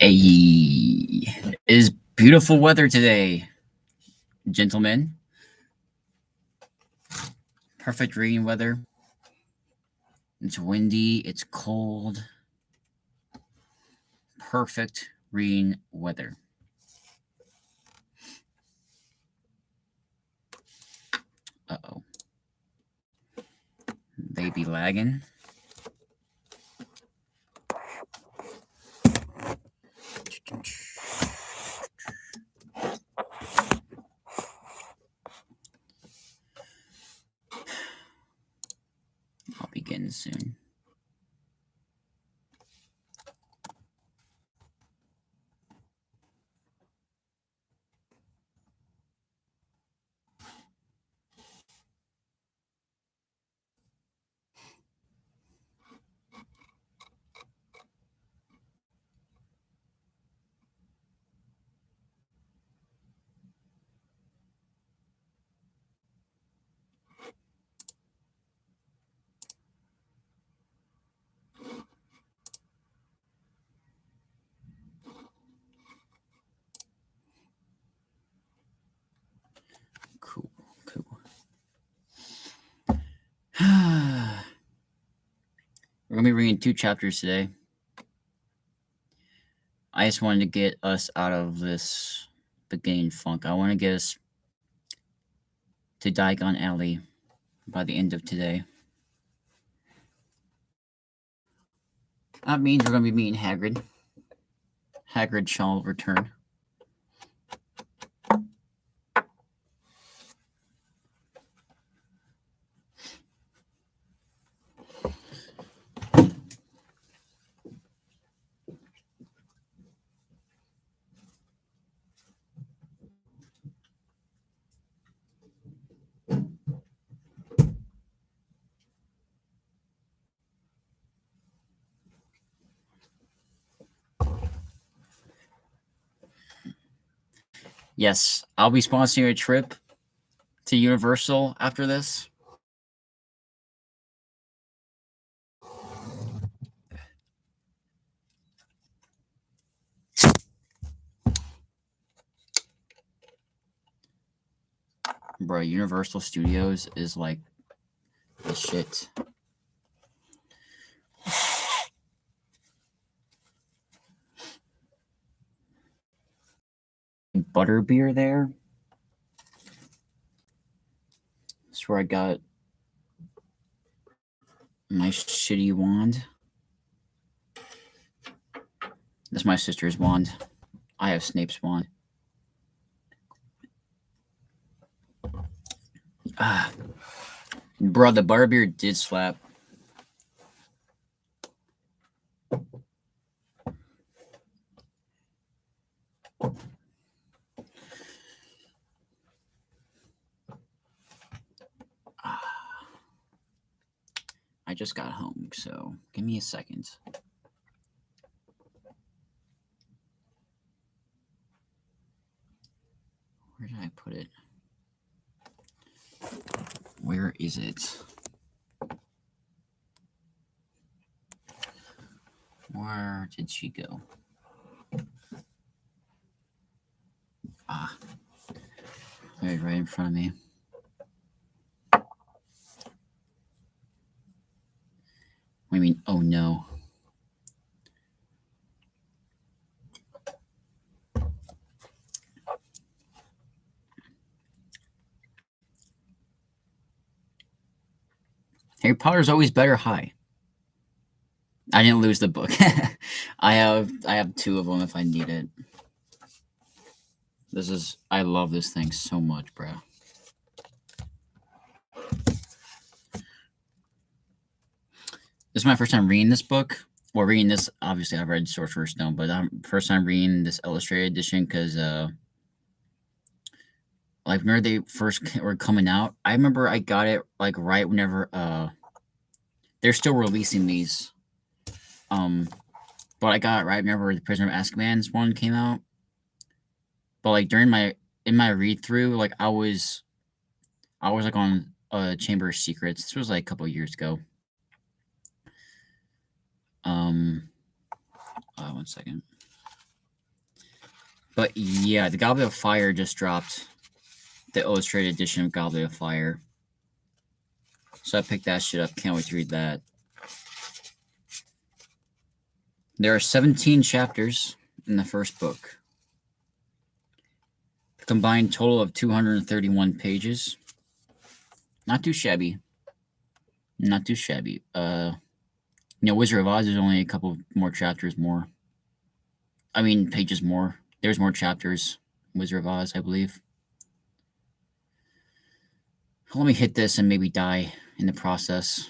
It is beautiful weather today, gentlemen. Perfect reading weather. It's windy, it's cold. Perfect reading weather. Uh-oh. They be lagging. I'll be getting soon. Cool. We're going to be reading 2 chapters today. I just wanted to get us out of this beginning funk. I want to get us to Diagon Alley by the end of today. That means we're going to be meeting Hagrid. Hagrid shall return. Yes, I'll be sponsoring a trip to Universal after this. Bro, Universal Studios is like the shit. Butterbeer there. That's where I got my shitty wand. That's my sister's wand. I have Snape's wand. Bro, the butterbeer did slap. I just got home, so give me a second. Where did I put it? Where is it? Where did she go? Right in front of me. What do you mean, oh no? Harry Potter's always better high. I didn't lose the book. I have 2 of them if I need it. I love this thing so much, bro. This is my first time reading this book. Well, reading this, obviously I've read Sorcerer Stone, but first time reading this illustrated edition because like whenever they first were coming out, I remember I got it like right whenever they're still releasing these. But I got it right whenever the Prisoner of Azkaban's one came out. But like in my read through, like I was like on Chamber of Secrets. This was like a couple years ago. 1 second. But yeah, the Goblet of Fire just dropped the illustrated edition of Goblet of Fire. So I picked that shit up. Can't wait to read that. There are 17 chapters in the first book. A combined total of 231 pages. Not too shabby. Not too shabby. Wizard of Oz is only a couple more chapters more. I mean, pages more. There's more chapters. Wizard of Oz, I believe. Let me hit this and maybe die in the process.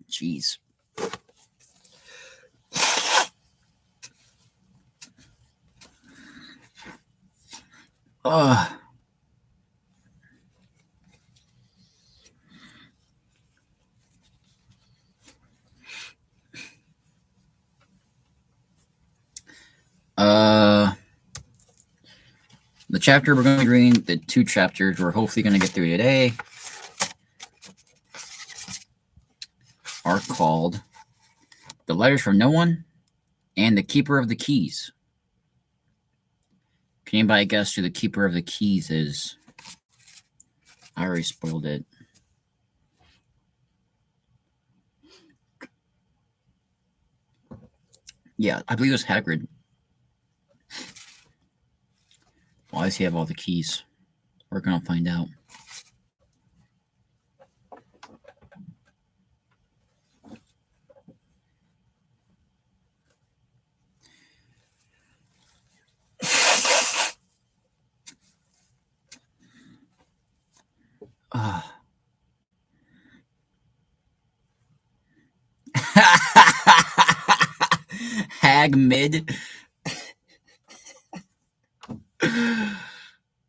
Jeez. Uh, the chapter we're going to be reading, the two chapters we're hopefully going to get through today, are called The Letters from No One and The Keeper of the Keys. Can anybody guess who the Keeper of the Keys is? I already spoiled it. Yeah, I believe it was Hagrid. Why does he have all the keys? We're going to find out. Hag mid.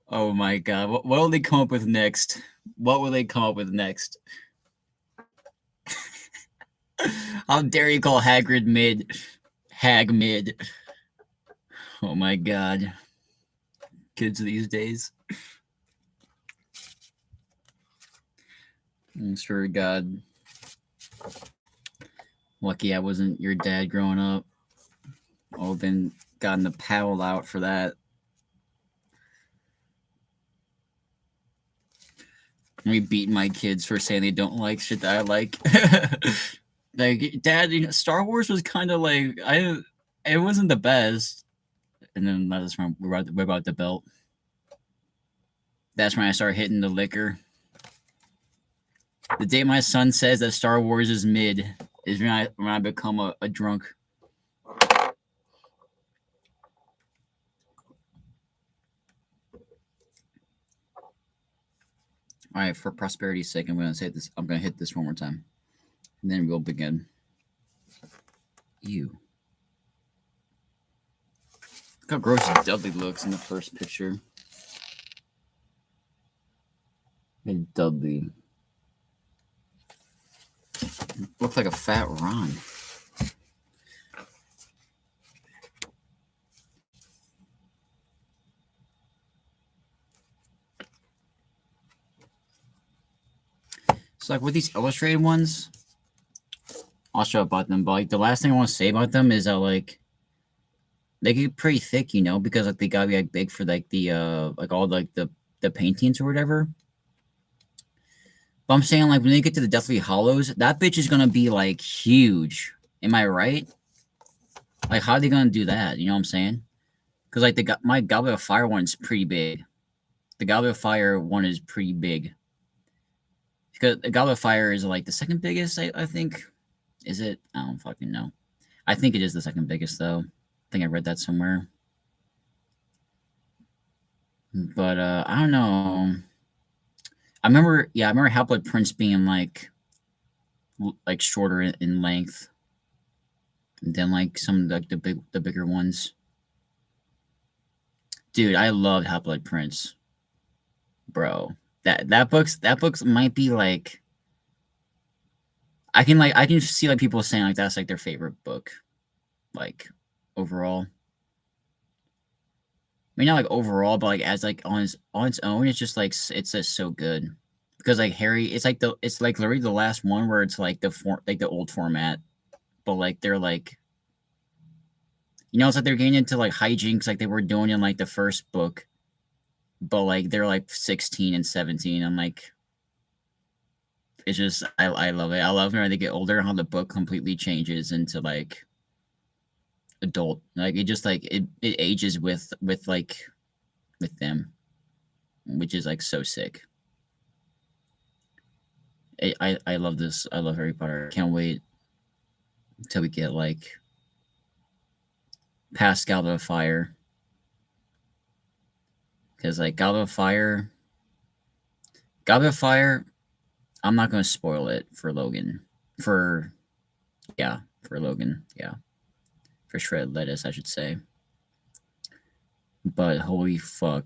Oh my god. What will they come up with next? What will they come up with next? How dare you call Hagrid mid? Hag mid. Oh my god. Kids these days. I swear to God. Lucky I wasn't your dad growing up. I've been gotten the paddle out for that. Me beating my kids for saying they don't like shit that I like. Like, Dad, Star Wars was kind of like it wasn't the best. And then that's when we're about the belt. That's when I start hitting the liquor. The day my son says that Star Wars is mid is when I become a drunk. All right, for prosperity's sake, I'm gonna say this. I'm gonna hit this one more time, and then we'll begin. Ew. Look how gross Dudley looks in the first picture. Hey, Dudley. Looks like a fat Ron. So, like, with these illustrated ones, I'll show about them. But, like, the last thing I want to say about them is that, like, they get pretty thick, because, like, they gotta be, like, big for, like, the, like, all, like, the paintings or whatever. But I'm saying, like, when they get to the Deathly Hollows, that bitch is gonna be, like, huge. Am I right? Like, how are they gonna do that? You know what I'm saying? Because like my Goblet of Fire one's pretty big. The Goblet of Fire one is pretty big. Because the Goblet of Fire is like the second biggest, I think. Is it? I don't fucking know. I think it is the second biggest though. I think I read that somewhere. But I don't know. I remember Half Blood Prince being like shorter in length than like some of the bigger ones. Dude, I loved Half Blood Prince, bro. That books might be like I can see like people saying like that's like their favorite book, like overall. I mean, not like overall, but like as like on its own, it's just like it's just so good because like Harry, it's like literally the last one where it's like the old format, but like they're like it's like they're getting into like hijinks like they were doing in like the first book, but like they're like 16 and 17. I'm like, it's just I love it. I love when they get older how the book completely changes into like adult. Like it just like it ages with like with them, which is like so sick. I love this. I love Harry Potter. Can't wait till we get like past Goblet of Fire. Because like Goblet of Fire, I'm not gonna spoil it for Logan. For yeah, for Logan. Yeah, for Shred Lettuce, I should say. But holy fuck,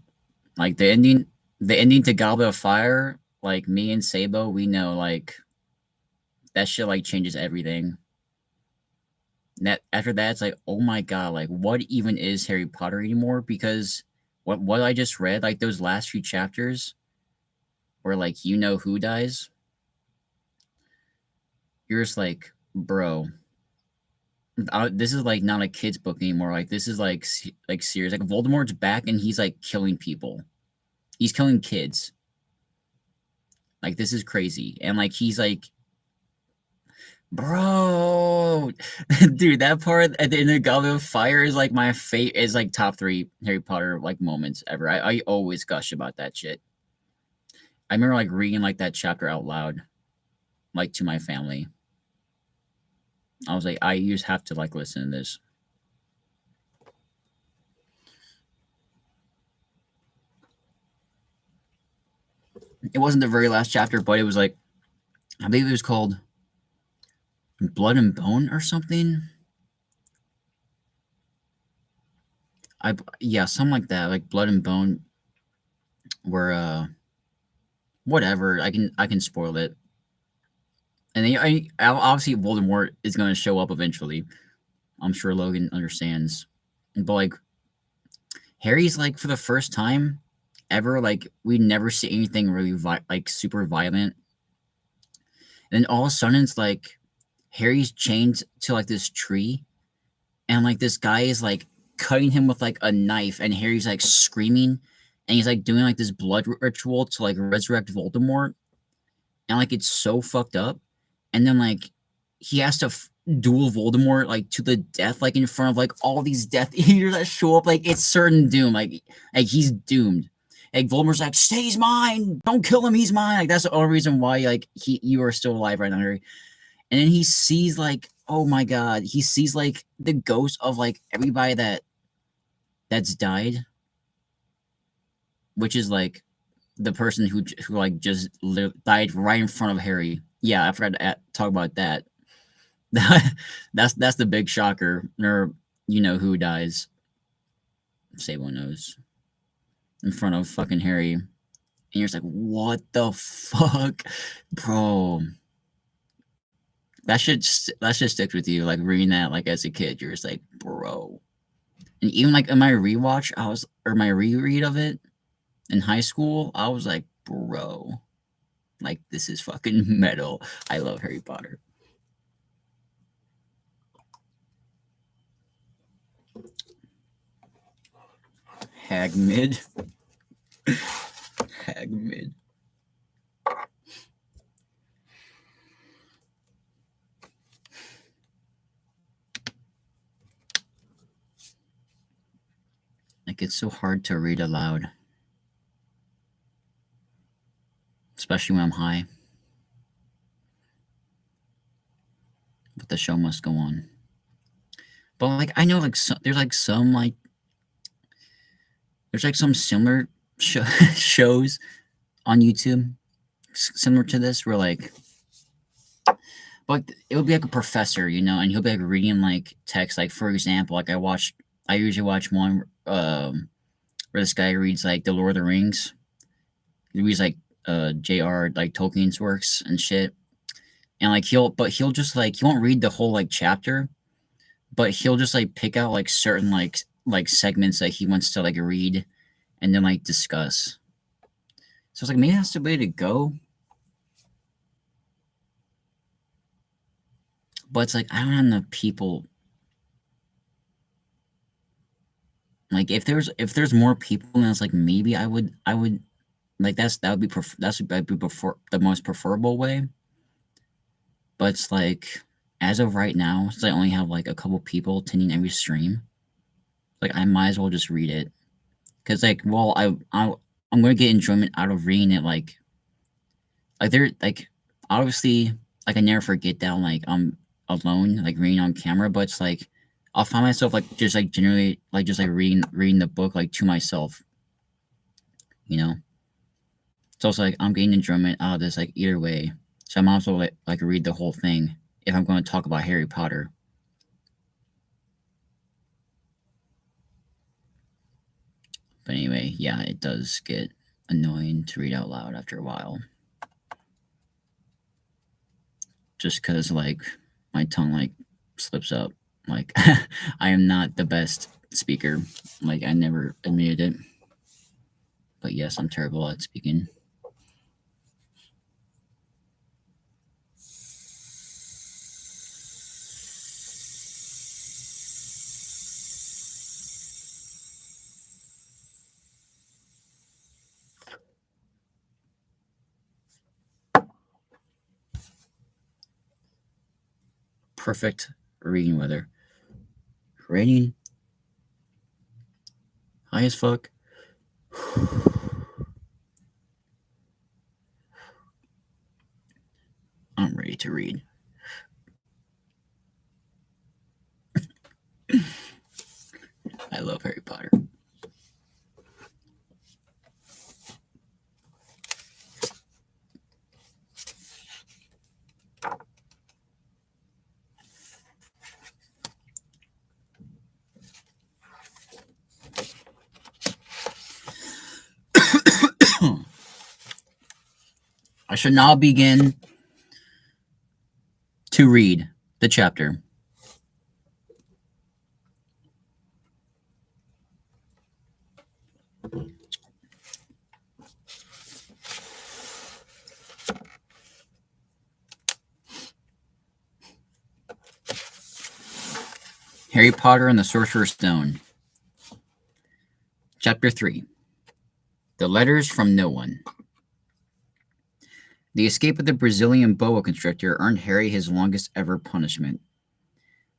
like the ending to Goblet of Fire. Like me and Sabo, we know like that shit like changes everything. That after that, it's like, oh my god, like what even is Harry Potter anymore? Because what I just read, like those last few chapters, where like who dies, you're just like, bro, this is like not a kids book anymore. Like this is like serious. Like Voldemort's back and he's like killing people. He's killing kids. Like this is crazy. And like he's like, bro, dude, that part at the end of Goblet of Fire is like my favorite. Is like top 3 Harry Potter like moments ever. I always gush about that shit. I remember like reading like that chapter out loud, like to my family. I was like, you just have to like listen to this. It wasn't the very last chapter, but it was like I believe it was called Blood and Bone or something. Yeah, something like that, like Blood and Bone, where whatever. I can spoil it, and then, obviously Voldemort is going to show up eventually. I'm sure Logan understands, but like Harry's like for the first time ever, like we never see anything really like super violent, and then all of a sudden it's like Harry's chained to like this tree, and like this guy is like cutting him with like a knife, and Harry's like screaming, and he's like doing like this blood ritual to like resurrect Voldemort, and like it's so fucked up, and then like he has to duel Voldemort like to the death, like in front of like all these Death Eaters that show up, like it's certain doom, like he's doomed. Like Voldemort's like, "Stay, he's mine! Don't kill him, he's mine!" Like that's the only reason why like you are still alive right now, Harry. And then he sees like, oh my god, he sees like the ghost of like everybody that's died, which is like the person who like just died right in front of Harry. Yeah, I forgot to talk about that. That's the big shocker. Or who dies. Sabo knows in front of fucking Harry, and you're just like, what the fuck, bro? That should stick with you. Like reading that like as a kid, you're just like, bro. And even like in my rewatch, or my reread of it in high school, I was like, bro, like this is fucking metal. I love Harry Potter. Hagmid. Hagmid. Like, it's so hard to read aloud, especially when I'm high. But the show must go on. But like, I know like there's like some like there's like some similar shows on YouTube similar to this where like it would be like a professor, and he'll be like reading like text. Like for example, like I usually watch one where this guy reads like the Lord of the Rings. He reads like J.R. like Tolkien's works and shit. And like he'll just like he won't read the whole like chapter, but he'll just like pick out like certain like segments that he wants to like read and then like discuss. So it's like maybe that's the way to go. But it's like I don't have enough people. Like if there's more people, then it's like maybe I would like that would be the most preferable way. But it's like as of right now, since I only have like a couple people attending every stream, like I might as well just read it because like well I'm gonna get enjoyment out of reading it like they're like obviously like I never forget that like I'm alone like reading on camera, but it's like I'll find myself like just like generally like just like reading the book like to myself, you know. So it's like I'm getting enjoyment out of this like either way. So I might as well like read the whole thing if I'm going to talk about Harry Potter. But anyway, yeah, it does get annoying to read out loud after a while. Just because like my tongue like slips up. Like I am not the best speaker. Like I never admitted it. But yes, I'm terrible at speaking. Perfect reading weather. Raining. High as fuck. I'm ready to read. I love Harry Potter. I should now begin to read the chapter. Harry Potter and the Sorcerer's Stone. Chapter 3. The Letters from No One. The escape of the Brazilian boa constrictor earned Harry his longest ever punishment.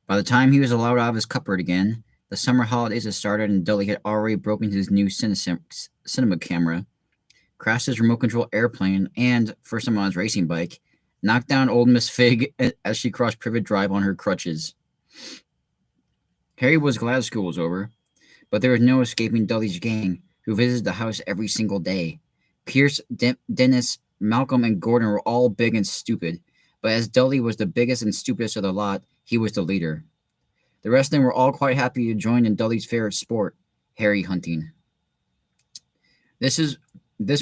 By the time he was allowed out of his cupboard again, the summer holidays had started and Dudley had already broken his new cinema camera, crashed his remote control airplane, and, first time on his racing bike, knocked down old Miss Fig as she crossed Privet Drive on her crutches. Harry was glad school was over, but there was no escaping Dudley's gang, who visited the house every single day. Pierce, Dennis, Malcolm, and Gordon were all big and stupid, but as Dudley was the biggest and stupidest of the lot, he was the leader. The rest of them were all quite happy to join in Dudley's favorite sport, Harry hunting. This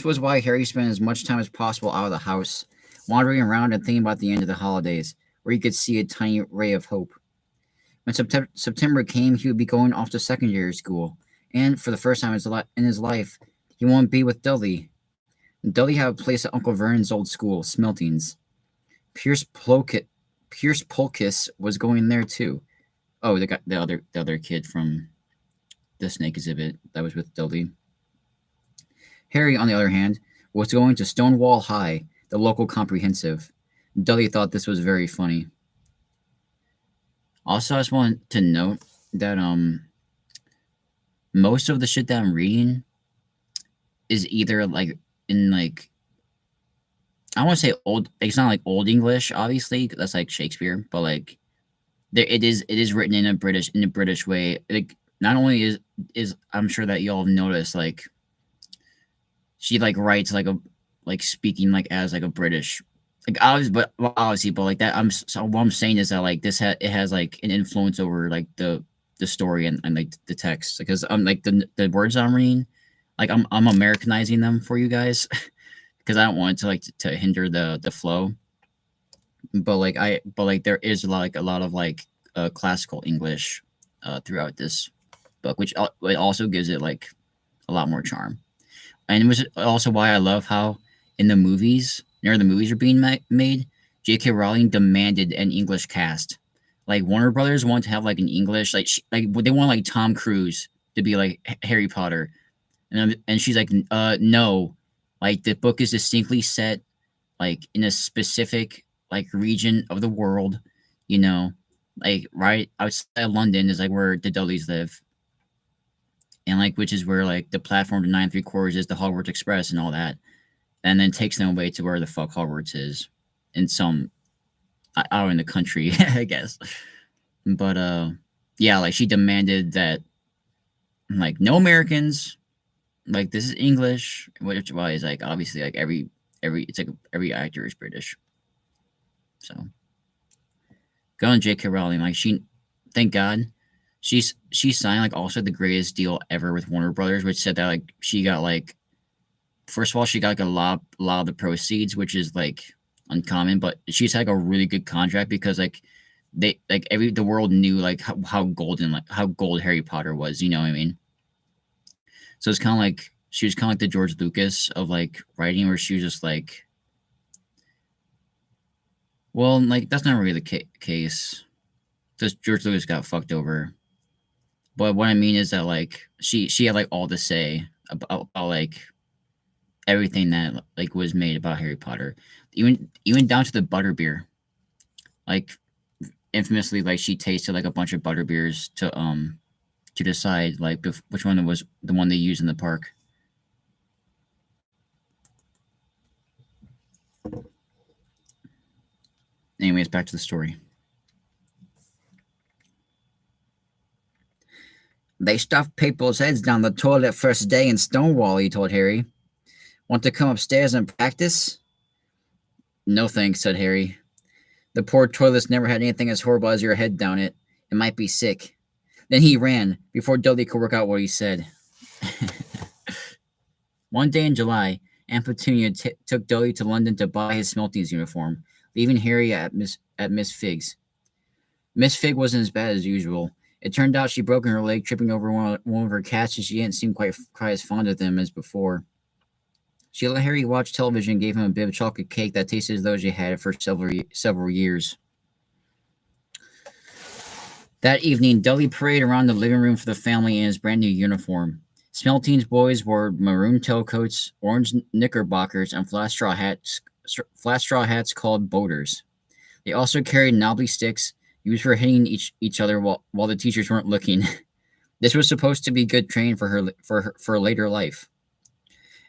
was why Harry spent as much time as possible out of the house, wandering around and thinking about the end of the holidays, where he could see a tiny ray of hope. When September came, he would be going off to secondary school, and for the first time in his life, he won't be with Dudley. Dudley had a place at Uncle Vernon's old school, Smeltings. Pierce Polkis was going there too. Oh, the other kid from the snake exhibit that was with Dudley. Harry, on the other hand, was going to Stonewall High, the local comprehensive. Dudley thought this was very funny. Also, I just wanted to note that most of the shit that I'm reading is either like in like I want to say old. It's not like old English, obviously. 'Cause that's like Shakespeare, but like there it is written in a British way. Like not only is I'm sure that y'all have noticed like she like writes like a like speaking like as like a British like obviously but well, obviously but like that so what I'm saying is that like it has like an influence over like the story and like the text because I'm like the words I'm reading like I'm Americanizing them for you guys because I don't want it to like to hinder the flow but like there is like a lot of like classical English throughout this book which it also gives it like a lot more charm and it was also why I love how in the movies, near the movies are being made, JK Rowling demanded an English cast. Like Warner Brothers wanted to have like an English, like they want like Tom Cruise to be like Harry Potter, and she's like, no, like the book is distinctly set like in a specific like region of the world, you know, like right outside of London is like where the Dudleys live, and like which is where like the platform to 9 3/4 is the Hogwarts Express and all that and then takes them away to where the fuck Hogwarts is in some out in the country, I guess. But yeah, like she demanded that like no Americans, like this is English, which why is like obviously like every it's like every actor is British. So go on JK Rowling, like she thank God she signed like also the greatest deal ever with Warner Brothers, which said that like she got like first of all, she got like a lot of the proceeds, which is like uncommon, but she's had like a really good contract because like they like every the world knew like how golden like how gold Harry Potter was, you know what I mean? So it's kind of like she was kind of like the George Lucas of like writing, where she was just like, well, like that's not really the case because George Lucas got fucked over. But what I mean is that like she had like all to say about like everything that like was made about Harry Potter, even down to the butterbeer. Like infamously, like she tasted like a bunch of butterbeers to decide like which one was the one they used in the park. Anyways, back to the story. They stuffed people's heads down the toilet first day in Stonewall, he told Harry. Want to come upstairs and practice? No thanks, said Harry. The poor toilets never had anything as horrible as your head down it. It might be sick. Then he ran, before Dudley could work out what he said. One day in July, Aunt Petunia took Dudley to London to buy his Smelties uniform, leaving Harry at Miss Figg's. Miss Figg wasn't as bad as usual. It turned out she'd broken her leg tripping over one of her cats, and she didn't seem quite as fond of them as before. She let Harry watch television and gave him a bit of chocolate cake that tasted as though she had it for several years. That evening, Dudley paraded around the living room for the family in his brand new uniform. Smelteen's boys wore maroon tailcoats, orange knickerbockers, and flat straw hats called boaters. They also carried knobbly sticks used for hitting each other while the teachers weren't looking. This was supposed to be good training for later life.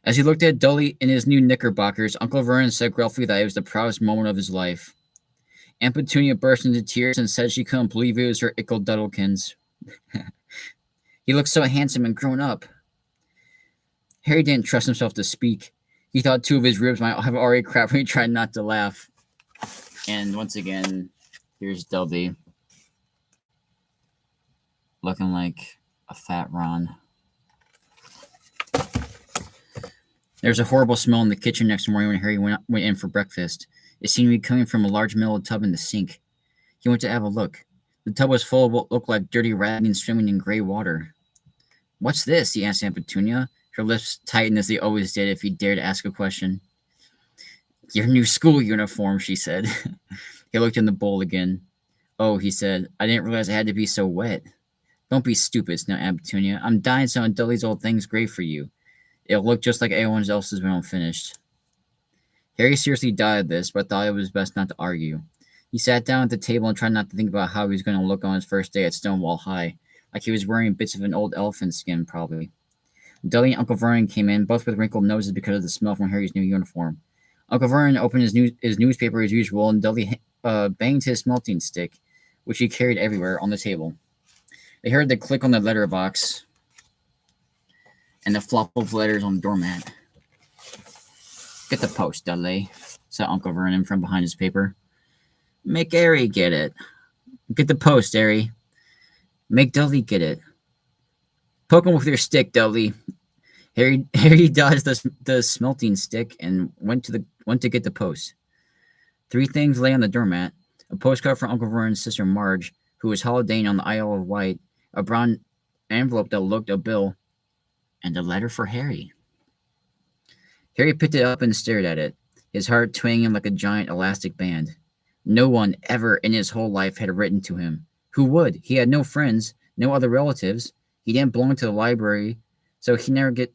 As he looked at Dudley in his new knickerbockers, Uncle Vernon said gruffly that it was the proudest moment of his life. Aunt Petunia burst into tears and said she couldn't believe it was her Ickle Duddlekins. He looked so handsome and grown up. Harry didn't trust himself to speak. He thought two of his ribs might have already cracked when he tried not to laugh. And once again, here's Dudley looking like a fat Ron. There was a horrible smell in the kitchen next morning when Harry went in for breakfast. It seemed to be coming from a large metal tub in the sink. He went to have a look. The tub was full of what looked like dirty raggings swimming in gray water. What's this? He asked Aunt Petunia. Her lips tightened as they always did if he dared to ask a question. Your new school uniform, she said. He looked in the bowl again. Oh, he said, I didn't realize it had to be so wet. Don't be stupid, snapped Aunt Petunia. I'm dying some of Dudley's old thing's great for you. It'll look just like everyone else's when I'm finished. Harry seriously doubted this, but thought it was best not to argue. He sat down at the table and tried not to think about how he was going to look on his first day at Stonewall High. like he was wearing bits of an old elephant skin, probably. Dudley and Uncle Vernon came in, both with wrinkled noses because of the smell from Harry's new uniform. Uncle Vernon opened his newspaper as usual, and Dudley banged his smelting stick, which he carried everywhere, on the table. They heard the click on the letterbox and the flop of letters on the doormat. "Get the post, Dudley," said Uncle Vernon from behind his paper. "Make Harry get it." "Get the post, Harry." "Make Dudley get it." "Poke him with your stick, Dudley." Harry dodged the smelting stick and went to get the post. Three things lay on the doormat: a postcard from Uncle Vernon's sister Marge, who was holidaying on the Isle of Wight, a brown envelope that looked a bill, and a letter for Harry. Harry picked it up and stared at it, his heart twanging like a giant elastic band. No one ever in his whole life had written to him. Who would? He had no friends, no other relatives. He didn't belong to the library, so he never get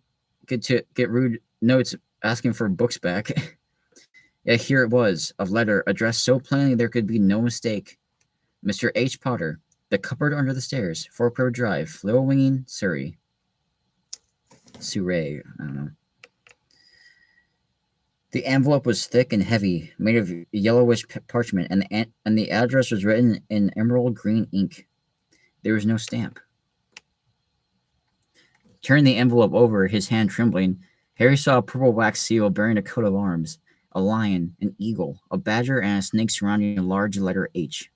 rude notes asking for books back. Yet here it was, a letter addressed so plainly there could be no mistake. Mr. H. Potter, The Cupboard Under the Stairs, 4 Pro Drive, Little Winging, Surrey. Surrey, I don't know. The envelope was thick and heavy, made of yellowish parchment, and the address was written in emerald green ink. There was no stamp. Turning the envelope over, his hand trembling, Harry saw a purple wax seal bearing a coat of arms, a lion, an eagle, a badger, and a snake surrounding a large letter H.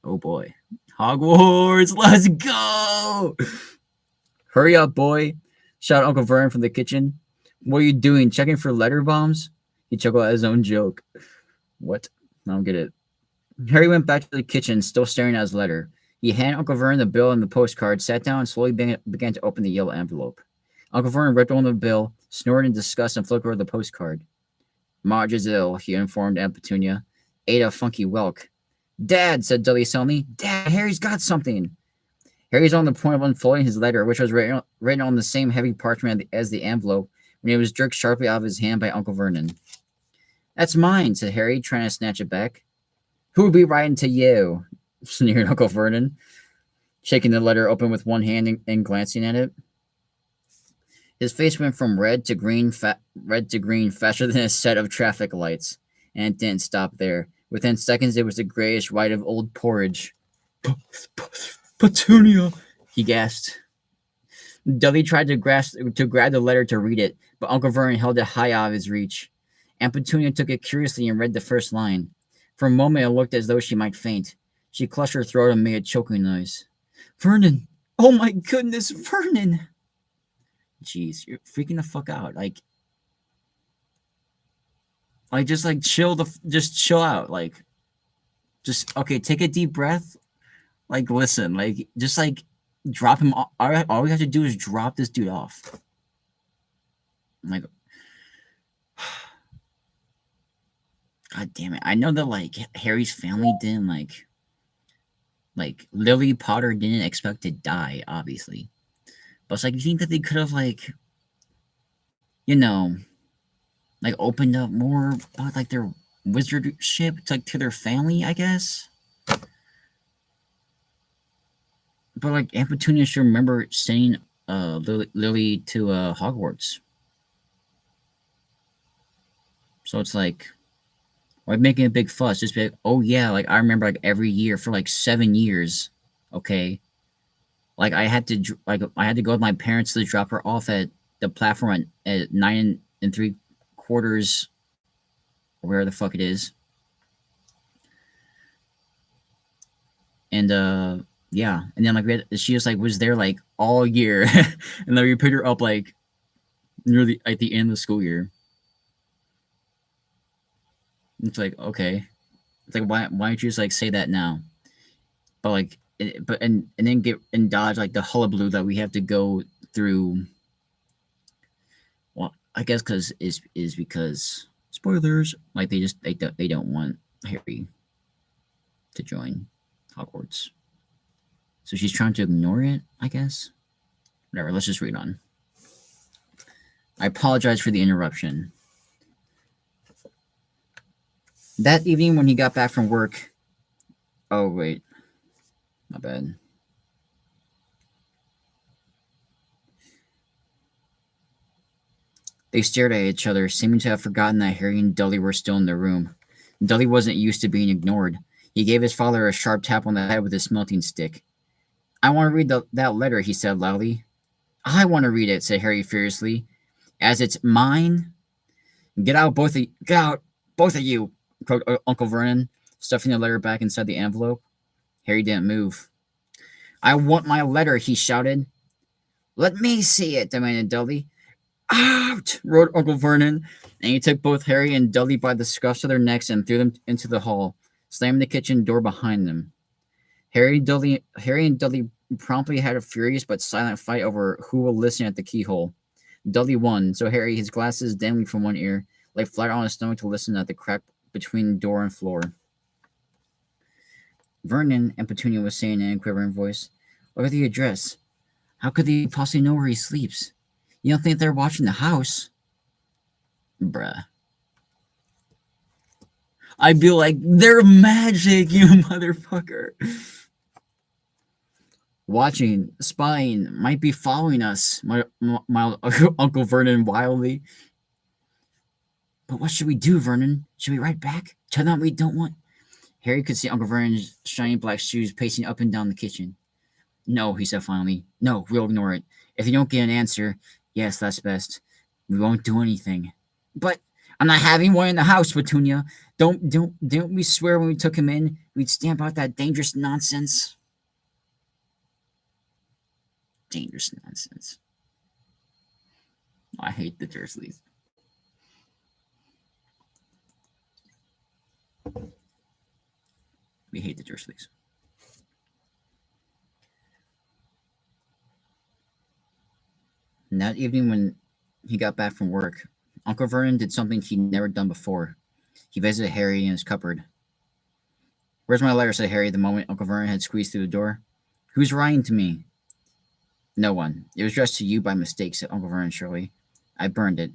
Oh boy. Hogwarts, let's go! "Hurry up, boy," shouted Uncle Vernon from the kitchen. "What are you doing, checking for letter bombs?" He chuckled at his own joke. What? I don't get it. Harry went back to the kitchen, still staring at his letter. He handed Uncle Vernon the bill and the postcard, sat down, and slowly began to open the yellow envelope. Uncle Vernon ripped open the bill, snorted in disgust, and flipped over the postcard. "Marge is ill," he informed Aunt Petunia. "Ate a funky whelk." "Dad," said Dudley suddenly. "Dad, Harry's got something." Harry's on the point of unfolding his letter, which was written on the same heavy parchment as the envelope, when it was jerked sharply out of his hand by Uncle Vernon. "That's mine," said Harry, trying to snatch it back. "Who would be writing to you?" sneered Uncle Vernon, shaking the letter open with one hand and glancing at it. His face went from red to green faster than a set of traffic lights, and it didn't stop there. Within seconds, it was the grayish white of old porridge. "Petunia," he gasped. Dudley tried to grab the letter to read it, but Uncle Vernon held it high out of his reach. Aunt Petunia took it curiously and read the first line. For a moment, it looked as though she might faint. She clutched her throat and made a choking noise. "Vernon! Oh my goodness, Vernon!" Jeez, you're freaking the fuck out. Just chill out. Okay, take a deep breath. Listen, drop him off. All we have to do is drop this dude off. God damn it. I know that, Harry's family didn't, Lily Potter didn't expect to die, obviously. But it's you think that they could have, opened up more about, their wizardship to their family, I guess? But, Aunt Petunia should remember sending, Lily to, Hogwarts. So it's why making a big fuss? Just be like, "Oh yeah, I remember every year for 7 years, okay? I had to go with my parents to drop her off at the platform at 9 3/4, where the fuck it is. And yeah, and then she just was there all year, and then we picked her up nearly at the end of the school year. It's okay. It's why don't you just say that now? But and then get and dodge the hullabaloo that we have to go through. Well, I guess because spoilers. They don't want Harry to join Hogwarts, so she's trying to ignore it. I guess. Whatever. Let's just read on. I apologize for the interruption. That evening, when he got back from work. Oh wait, my bad. They stared at each other, seeming to have forgotten that Harry and Dudley were still in the room. Dudley wasn't used to being ignored. He gave his father a sharp tap on the head with his smelting stick. I want to read that letter, he said loudly. I want to read it, said Harry furiously. As it's mine? Get out, both of you, croaked Uncle Vernon, stuffing the letter back inside the envelope. Harry didn't move. I want my letter, he shouted. Let me see it, demanded Dudley. Out! Roared Uncle Vernon, and he took both Harry and Dudley by the scruffs of their necks and threw them into the hall, slamming the kitchen door behind them. Harry and Dudley promptly had a furious but silent fight over who will listen at the keyhole. Dudley won, so Harry, his glasses dangling from one ear, lay flat on his stomach to listen at the crack between door and floor. Vernon, and Petunia was saying in a quivering voice, look at the address. How could they possibly know where he sleeps? You don't think they're watching the house? Bruh. I'd be like, they're magic, you motherfucker. Watching, spying, might be following us, my Uncle Vernon wildly. But what should we do, Vernon? Should we write back? Tell them we don't want... Harry could see Uncle Vernon's shiny black shoes pacing up and down the kitchen. No, he said finally. No, we'll ignore it. If you don't get an answer, yes, that's best. We won't do anything. But I'm not having one in the house, Petunia. Didn't we swear when we took him in we'd stamp out that dangerous nonsense? Dangerous nonsense. I hate the Dursleys. We hate the Dursleys. And that evening when he got back from work, Uncle Vernon did something he'd never done before. He visited Harry in his cupboard. Where's my letter, said Harry the moment Uncle Vernon had squeezed through the door. Who's writing to me? No one. It was addressed to you by mistake, said Uncle Vernon shortly. I burned it.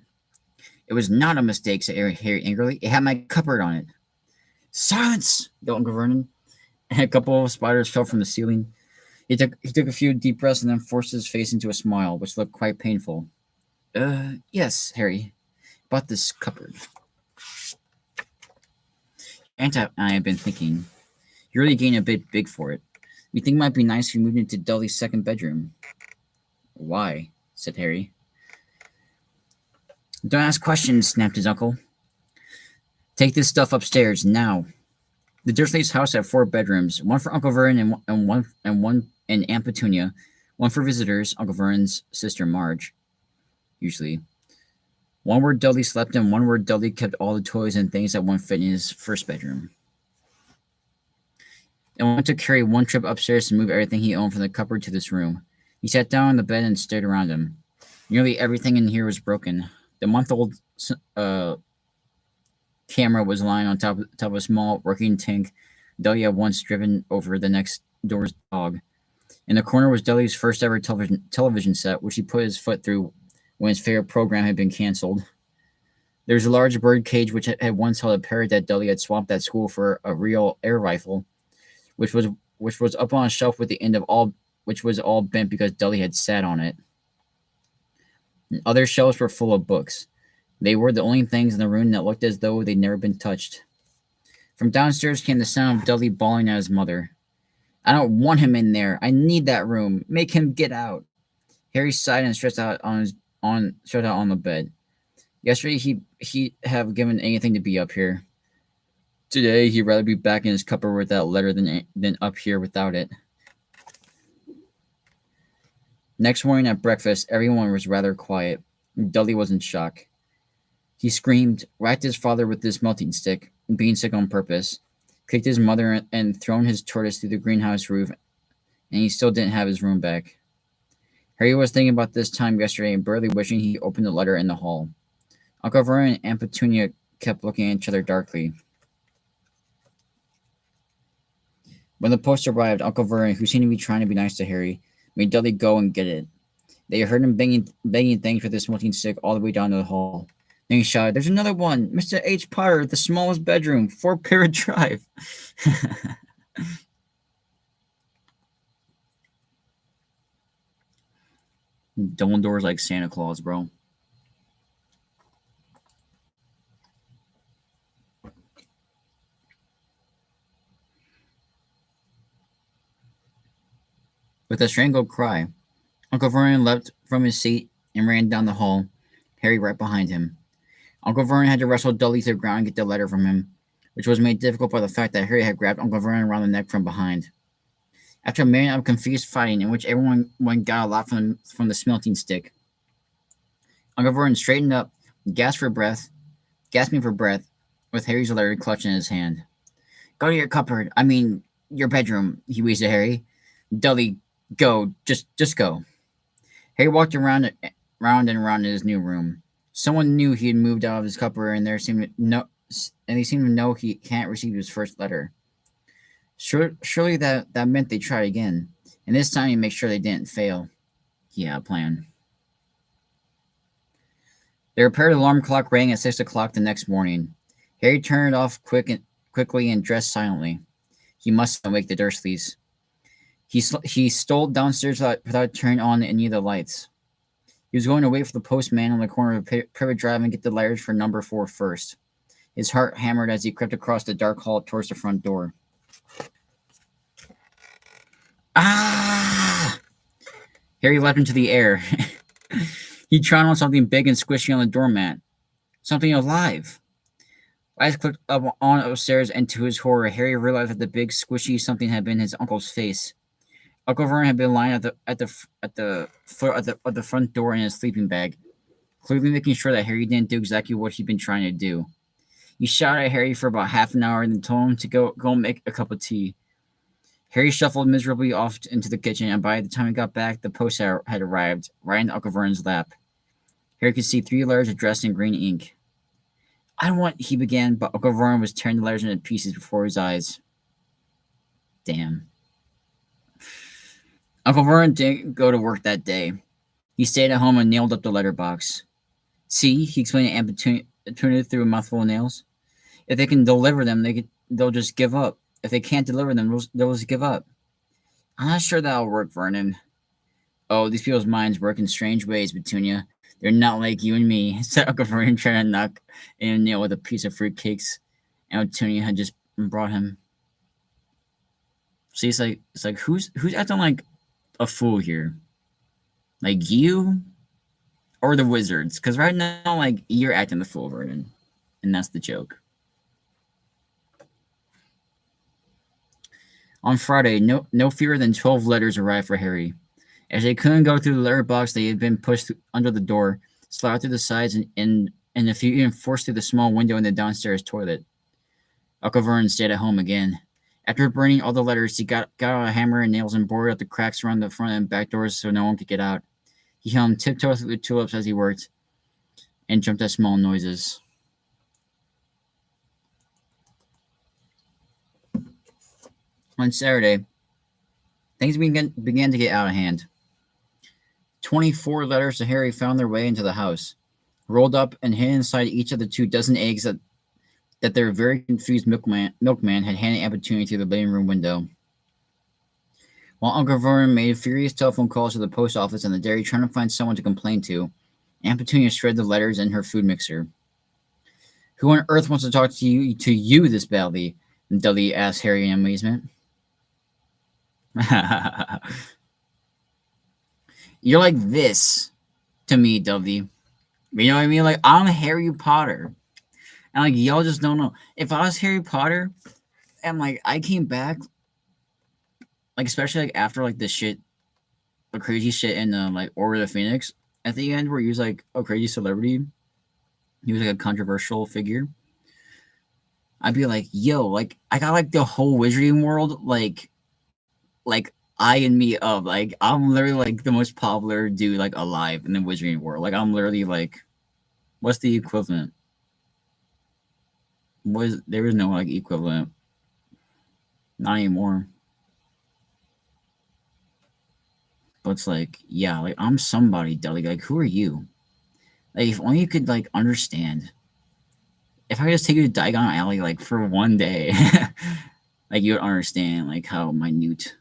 It was not a mistake, said Harry angrily. It had my cupboard on it. Silence, yelled Uncle Vernon, and a couple of spiders fell from the ceiling. He took a few deep breaths and then forced his face into a smile, which looked quite painful. Yes, Harry. About this cupboard. Aunt and I have been thinking. You're really getting a bit big for it. We think it might be nice if you moved into Dudley's second bedroom. Why? Said Harry. Don't ask questions, snapped his uncle. Take this stuff upstairs, now. The Dursleys' house had 4 bedrooms, one for Uncle Vernon and one and Aunt Petunia, one for visitors, Uncle Vernon's sister Marge, usually. One where Dudley slept and one where Dudley kept all the toys and things that won't fit in his first bedroom. And went to carry one trip upstairs to move everything he owned from the cupboard to this room. He sat down on the bed and stared around him. Nearly everything in here was broken. The month-old camera was lying on top of a small working tank Dudley had once driven over the next door's dog. In the corner was Dudley's first ever television set, which he put his foot through when his favorite program had been canceled. There was a large bird cage which had once held a parrot that Dudley had swapped at school for a real air rifle, which was up on a shelf with the end of all which was all bent because Dudley had sat on it. And other shelves were full of books. They were the only things in the room that looked as though they'd never been touched. From downstairs came the sound of Dudley bawling at his mother. I don't want him in there. I need that room. Make him get out. Harry sighed and stretched out on the bed. Yesterday he'd have given anything to be up here. Today he'd rather be back in his cupboard with that letter than up here without it. Next morning at breakfast, everyone was rather quiet. Dudley was in shock. He screamed, whacked his father with his melting stick, being sick on purpose, kicked his mother and thrown his tortoise through the greenhouse roof, and he still didn't have his room back. Harry was thinking about this time yesterday and barely wishing he opened the letter in the hall. Uncle Vernon and Aunt Petunia kept looking at each other darkly. When the post arrived, Uncle Vernon, who seemed to be trying to be nice to Harry, made Dudley go and get it. They heard him banging things with his smelting stick all the way down to the hall. Then he shouted, "There's another one! Mr. H. Potter, the smallest bedroom, 4-Parrot Drive." Dumbledore's like Santa Claus, bro. With a strangled cry, Uncle Vernon leapt from his seat and ran down the hall, Harry right behind him. Uncle Vernon had to wrestle Dudley to the ground and get the letter from him, which was made difficult by the fact that Harry had grabbed Uncle Vernon around the neck from behind. After a minute of confused fighting, in which everyone got a lot from the smelting stick, Uncle Vernon straightened up, gasped for breath, gasping for breath, with Harry's letter clutched in his hand. "Go to your cupboard. I mean, your bedroom," he wheezed at Harry. "Dudley, go. Just go." Harry walked round and around in his new room. Someone knew he had moved out of his cupboard, and they seemed to know he can't receive his first letter. Surely that meant they tried again, and this time he made sure they didn't fail. He had a plan. The repaired alarm clock rang at 6 o'clock the next morning. Harry turned it off quickly and dressed silently. He must wake the Dursleys. He stole downstairs without turning on any of the lights. He was going to wait for the postman on the corner of Privet Drive and get the letters for number 4 first. His heart hammered as he crept across the dark hall towards the front door. Ah! Harry leapt into the air. He trod on something big and squishy on the doormat. Something alive. Eyes clicked up on upstairs, and to his horror, Harry realized that the big squishy something had been his uncle's face. Uncle Vernon had been lying at the foot of the front door in his sleeping bag, clearly making sure that Harry didn't do exactly what he'd been trying to do. He shouted at Harry for about half an hour and then told him to go make a cup of tea. Harry shuffled miserably off into the kitchen, and by the time he got back, the post had arrived, right in Uncle Vernon's lap. Harry could see 3 letters addressed in green ink. "I want," he began, but Uncle Vernon was tearing the letters into pieces before his eyes. Damn. Uncle Vernon didn't go to work that day. He stayed at home and nailed up the letterbox. "See," he explained to Aunt Petunia through a mouthful of nails. "If they can deliver them, they'll just give up. If they can't deliver them, they'll just give up." "I'm not sure that'll work, Vernon." "Oh, these people's minds work in strange ways, Petunia. They're not like you and me," said Uncle Vernon, trying to knock in a nail with a piece of fruitcakes Aunt Petunia had just brought him. See, it's like who's acting like a fool here? Like you or the wizards? Because right now, like, you're acting the fool, Vernon. And that's the joke. On Friday, no fewer than 12 letters arrived for Harry. As they couldn't go through the letter box, they had been pushed under the door, slid through the sides, and a few even forced through the small window in the downstairs toilet. Uncle Vernon stayed at home again. After burning all the letters, he got out a hammer and nails and boarded up the cracks around the front and back doors so no one could get out. He hummed tiptoe through the tulips as he worked, and jumped at small noises. On Saturday, things began to get out of hand. 24 letters to Harry found their way into the house, rolled up and hidden inside each of the 2 dozen eggs that their very confused milkman had handed Aunt Petunia through the living room window. While Uncle Vernon made furious telephone calls to the post office and the dairy trying to find someone to complain to, Aunt Petunia shredded the letters in her food mixer. "Who on earth wants to talk to you this badly?" Dudley asked Harry in amazement. "You're like this to me, Dudley. You know what I mean? Like, I'm Harry Potter. And, like, y'all just don't know. If I was Harry Potter and, like, I came back, like, especially, like, after, like, the crazy shit in, like, Order of the Phoenix at the end where he was, like, a crazy celebrity. He was, like, a controversial figure. I'd be like, yo, like, I got, like, the whole wizarding world, like, eyeing me up. Like, I'm literally, like, the most popular dude, like, alive in the wizarding world. Like, I'm literally, like, what's the equivalent? There is no, like, equivalent. Not anymore. But it's like, yeah, like, I'm somebody, Dudley. Like, who are you? Like, if only you could, like, understand. If I could just take you to Diagon Alley, like, for one day, like, you would understand, like, how minute,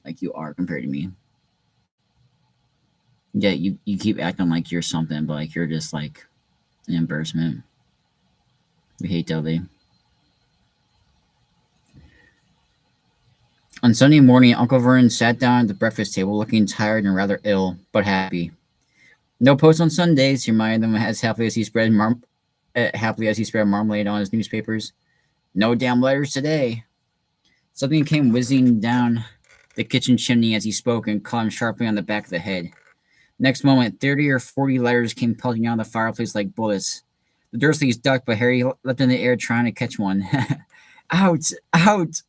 like, you are compared to me. Yeah, you keep acting like you're something, but, like, you're just, like, an embarrassment. We hate Dudley. On Sunday morning, Uncle Vernon sat down at the breakfast table looking tired and rather ill, but happy. No post on Sundays, he reminded them as happily as he spread marmalade on his newspapers. No damn letters today. Something came whizzing down the kitchen chimney as he spoke and caught him sharply on the back of the head. Next moment, 30 or 40 letters came pelting out of the fireplace like bullets. The Dursleys ducked, but Harry leapt in the air trying to catch one. Out! Out!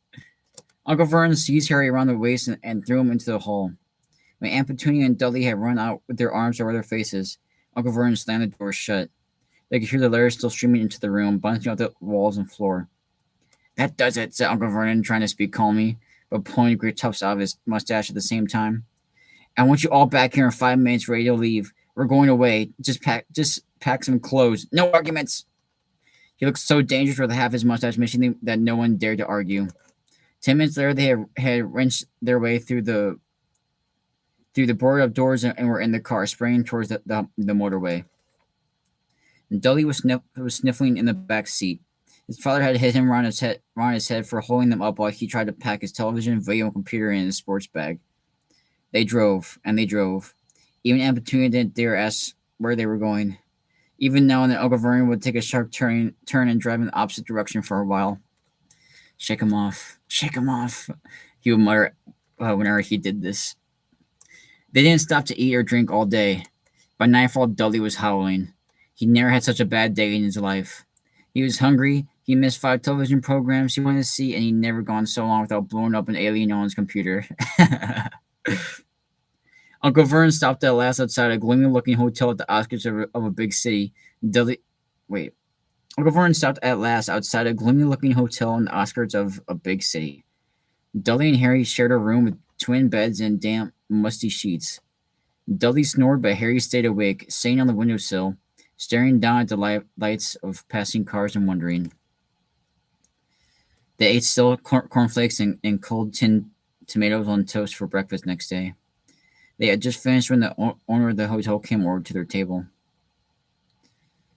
Uncle Vernon seized Harry around the waist and threw him into the hall. When Aunt Petunia and Dudley had run out with their arms over their faces, Uncle Vernon slammed the door shut. They could hear the letters still streaming into the room, bouncing off the walls and floor. That does it, said Uncle Vernon, trying to speak calmly, but pulling great tufts out of his mustache at the same time. I want you all back here in 5 minutes, ready to leave. We're going away. Just pack some clothes. No arguments. He looked so dangerous with half his mustache missing that no one dared to argue. 10 minutes later, they had wrenched their way through the boarded up doors and were in the car, spraying towards the motorway. And Dudley was sniffling in the back seat. His father had hit him around his head for holding them up while he tried to pack his television, video, and computer in his sports bag. They drove, and they drove. Even Aunt Petunia didn't dare ask where they were going. Even now and then, Uncle Vernon would take a sharp turn and drive in the opposite direction for a while. Shake him off, he would mutter whenever he did this. They didn't stop to eat or drink all day. By nightfall, Dudley was howling. He never had such a bad day in his life. He was hungry, he missed 5 television programs he wanted to see, and he'd never gone so long without blowing up an alien on his computer. Uncle Vernon stopped at last outside a gloomy-looking hotel at the outskirts of a big city. Uncle Vernon stopped at last outside a gloomy-looking hotel on the outskirts of a big city. Dudley and Harry shared a room with twin beds and damp, musty sheets. Dudley snored, but Harry stayed awake, sitting on the windowsill, staring down at the lights of passing cars and wondering. They ate stale cornflakes and cold tinned tomatoes on toast for breakfast next day. They had just finished when the owner of the hotel came over to their table.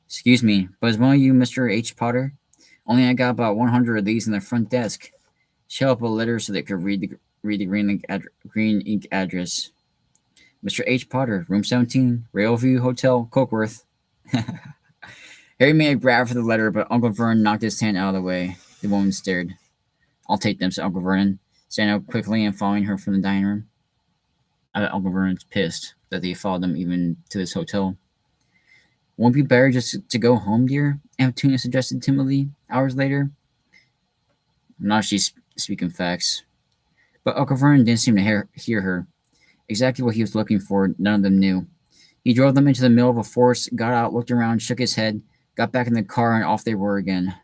Excuse me, but is one of you Mr. H. Potter? Only I got about 100 of these in the front desk. She held up a letter so they could read the green ink address. Mr. H. Potter, room 17, Railview Hotel, Cokeworth. Harry made a grab for the letter, but Uncle Vernon knocked his hand out of the way. The woman stared. I'll take them, said Uncle Vernon, standing up quickly and following her from the dining room. I bet Uncle Vernon's pissed that they followed them even to this hotel. Won't it be better just to go home, dear? Aunt Petunia suggested timidly, hours later. Now she's speaking facts. But Uncle Vernon didn't seem to hear her. Exactly what he was looking for, none of them knew. He drove them into the middle of a forest, got out, looked around, shook his head, got back in the car, and off they were again.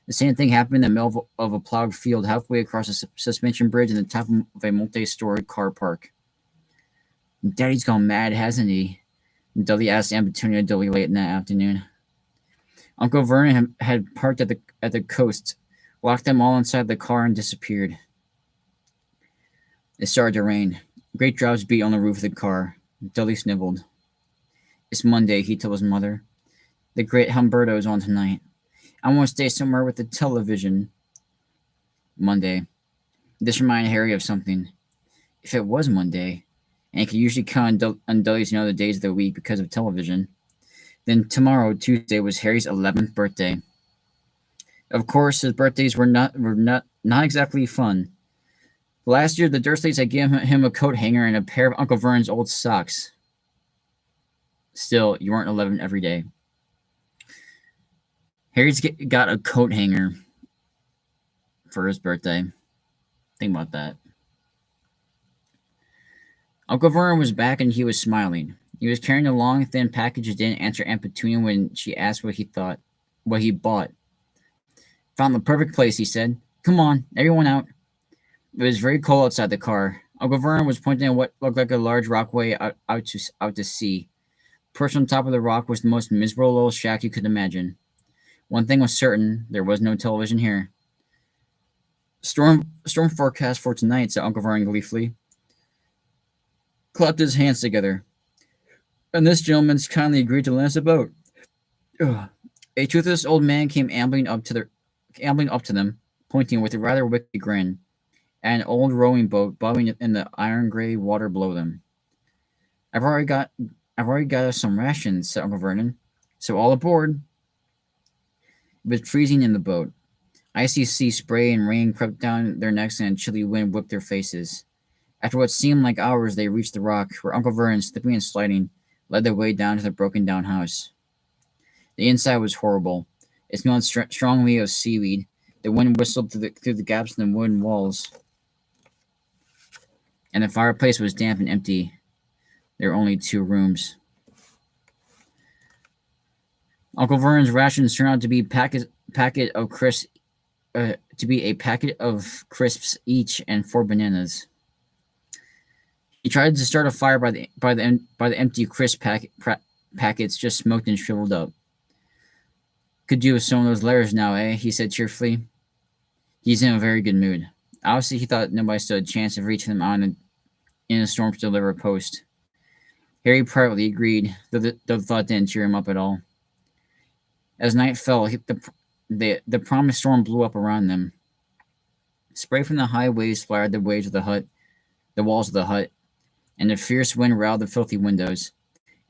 The same thing happened in the middle of a plowed field halfway across a suspension bridge in the top of a multi-story car park. Daddy's gone mad, hasn't he? Dudley asked Aunt Petunia and Dudley late in that afternoon. Uncle Vernon had parked at the coast, locked them all inside the car, and disappeared. It started to rain. Great drops beat on the roof of the car. Dudley sniveled. It's Monday, he told his mother. The great Humberto is on tonight. I want to stay somewhere with the television. Monday. This reminded Harry of something. If it was Monday, and he could usually count on Dudley to know the days of the week because of television, then tomorrow, Tuesday, was Harry's 11th birthday. Of course, his birthdays were not exactly fun. Last year, the Dursleys had given him a coat hanger and a pair of Uncle Vernon's old socks. Still, you weren't 11 every day. Harry's got a coat hanger for his birthday. Think about that. Uncle Vernon was back and he was smiling. He was carrying a long, thin package and didn't answer Aunt Petunia when she asked what he bought. Found the perfect place, he said. Come on, everyone out. It was very cold outside the car. Uncle Vernon was pointing at what looked like a large rockway out to sea. Perched on top of the rock was the most miserable little shack you could imagine. One thing was certain, there was no television here. Storm forecast for tonight, said Uncle Vernon gleefully. Clapped his hands together. And this gentleman's kindly agreed to lend us a boat. Ugh. A toothless old man came ambling up to them, pointing with a rather wicked grin. and an old rowing boat bobbing in the iron gray water below them. I've already got I've already got us some rations, said Uncle Vernon. So all aboard. It was freezing in the boat. Icy sea spray and rain crept down their necks and a chilly wind whipped their faces. After what seemed like hours, they reached the rock, where Uncle Vernon, slipping and sliding, led their way down to the broken down house. The inside was horrible. It smelled strongly of seaweed. The wind whistled through the gaps in the wooden walls, and the fireplace was damp and empty. There were only 2 rooms. Uncle Vernon's rations turned out to be packet of crisps, to be a packet of crisps each and 4 bananas. He tried to start a fire by the empty crisp packets just smoked and shriveled up. Could do with some of those letters now, eh? He said cheerfully. He's in a very good mood. Obviously, he thought nobody stood a chance of reaching them in a storm to deliver a post. Harry privately agreed, though the thought didn't cheer him up at all. As night fell, the promised storm blew up around them. Spray from the high waves splattered the walls of the hut, and the fierce wind riled the filthy windows.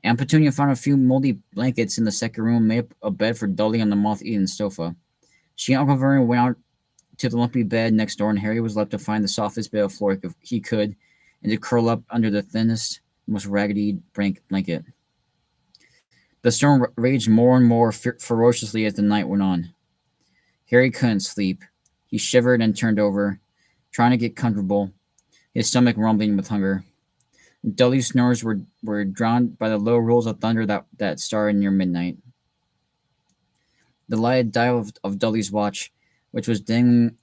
Aunt Petunia found a few moldy blankets in the second room and made up a bed for Dudley on the moth-eaten sofa. She and Uncle Vernon went out to the lumpy bed next door, and Harry was left to find the softest bit of floor he could and to curl up under the thinnest, most raggedy blanket. The storm raged more and more ferociously as the night went on. Harry couldn't sleep. He shivered and turned over, trying to get comfortable, his stomach rumbling with hunger. Dudley's snores were drowned by the low rolls of thunder that started near midnight. The lighted dial of Dudley's watch, which was dinging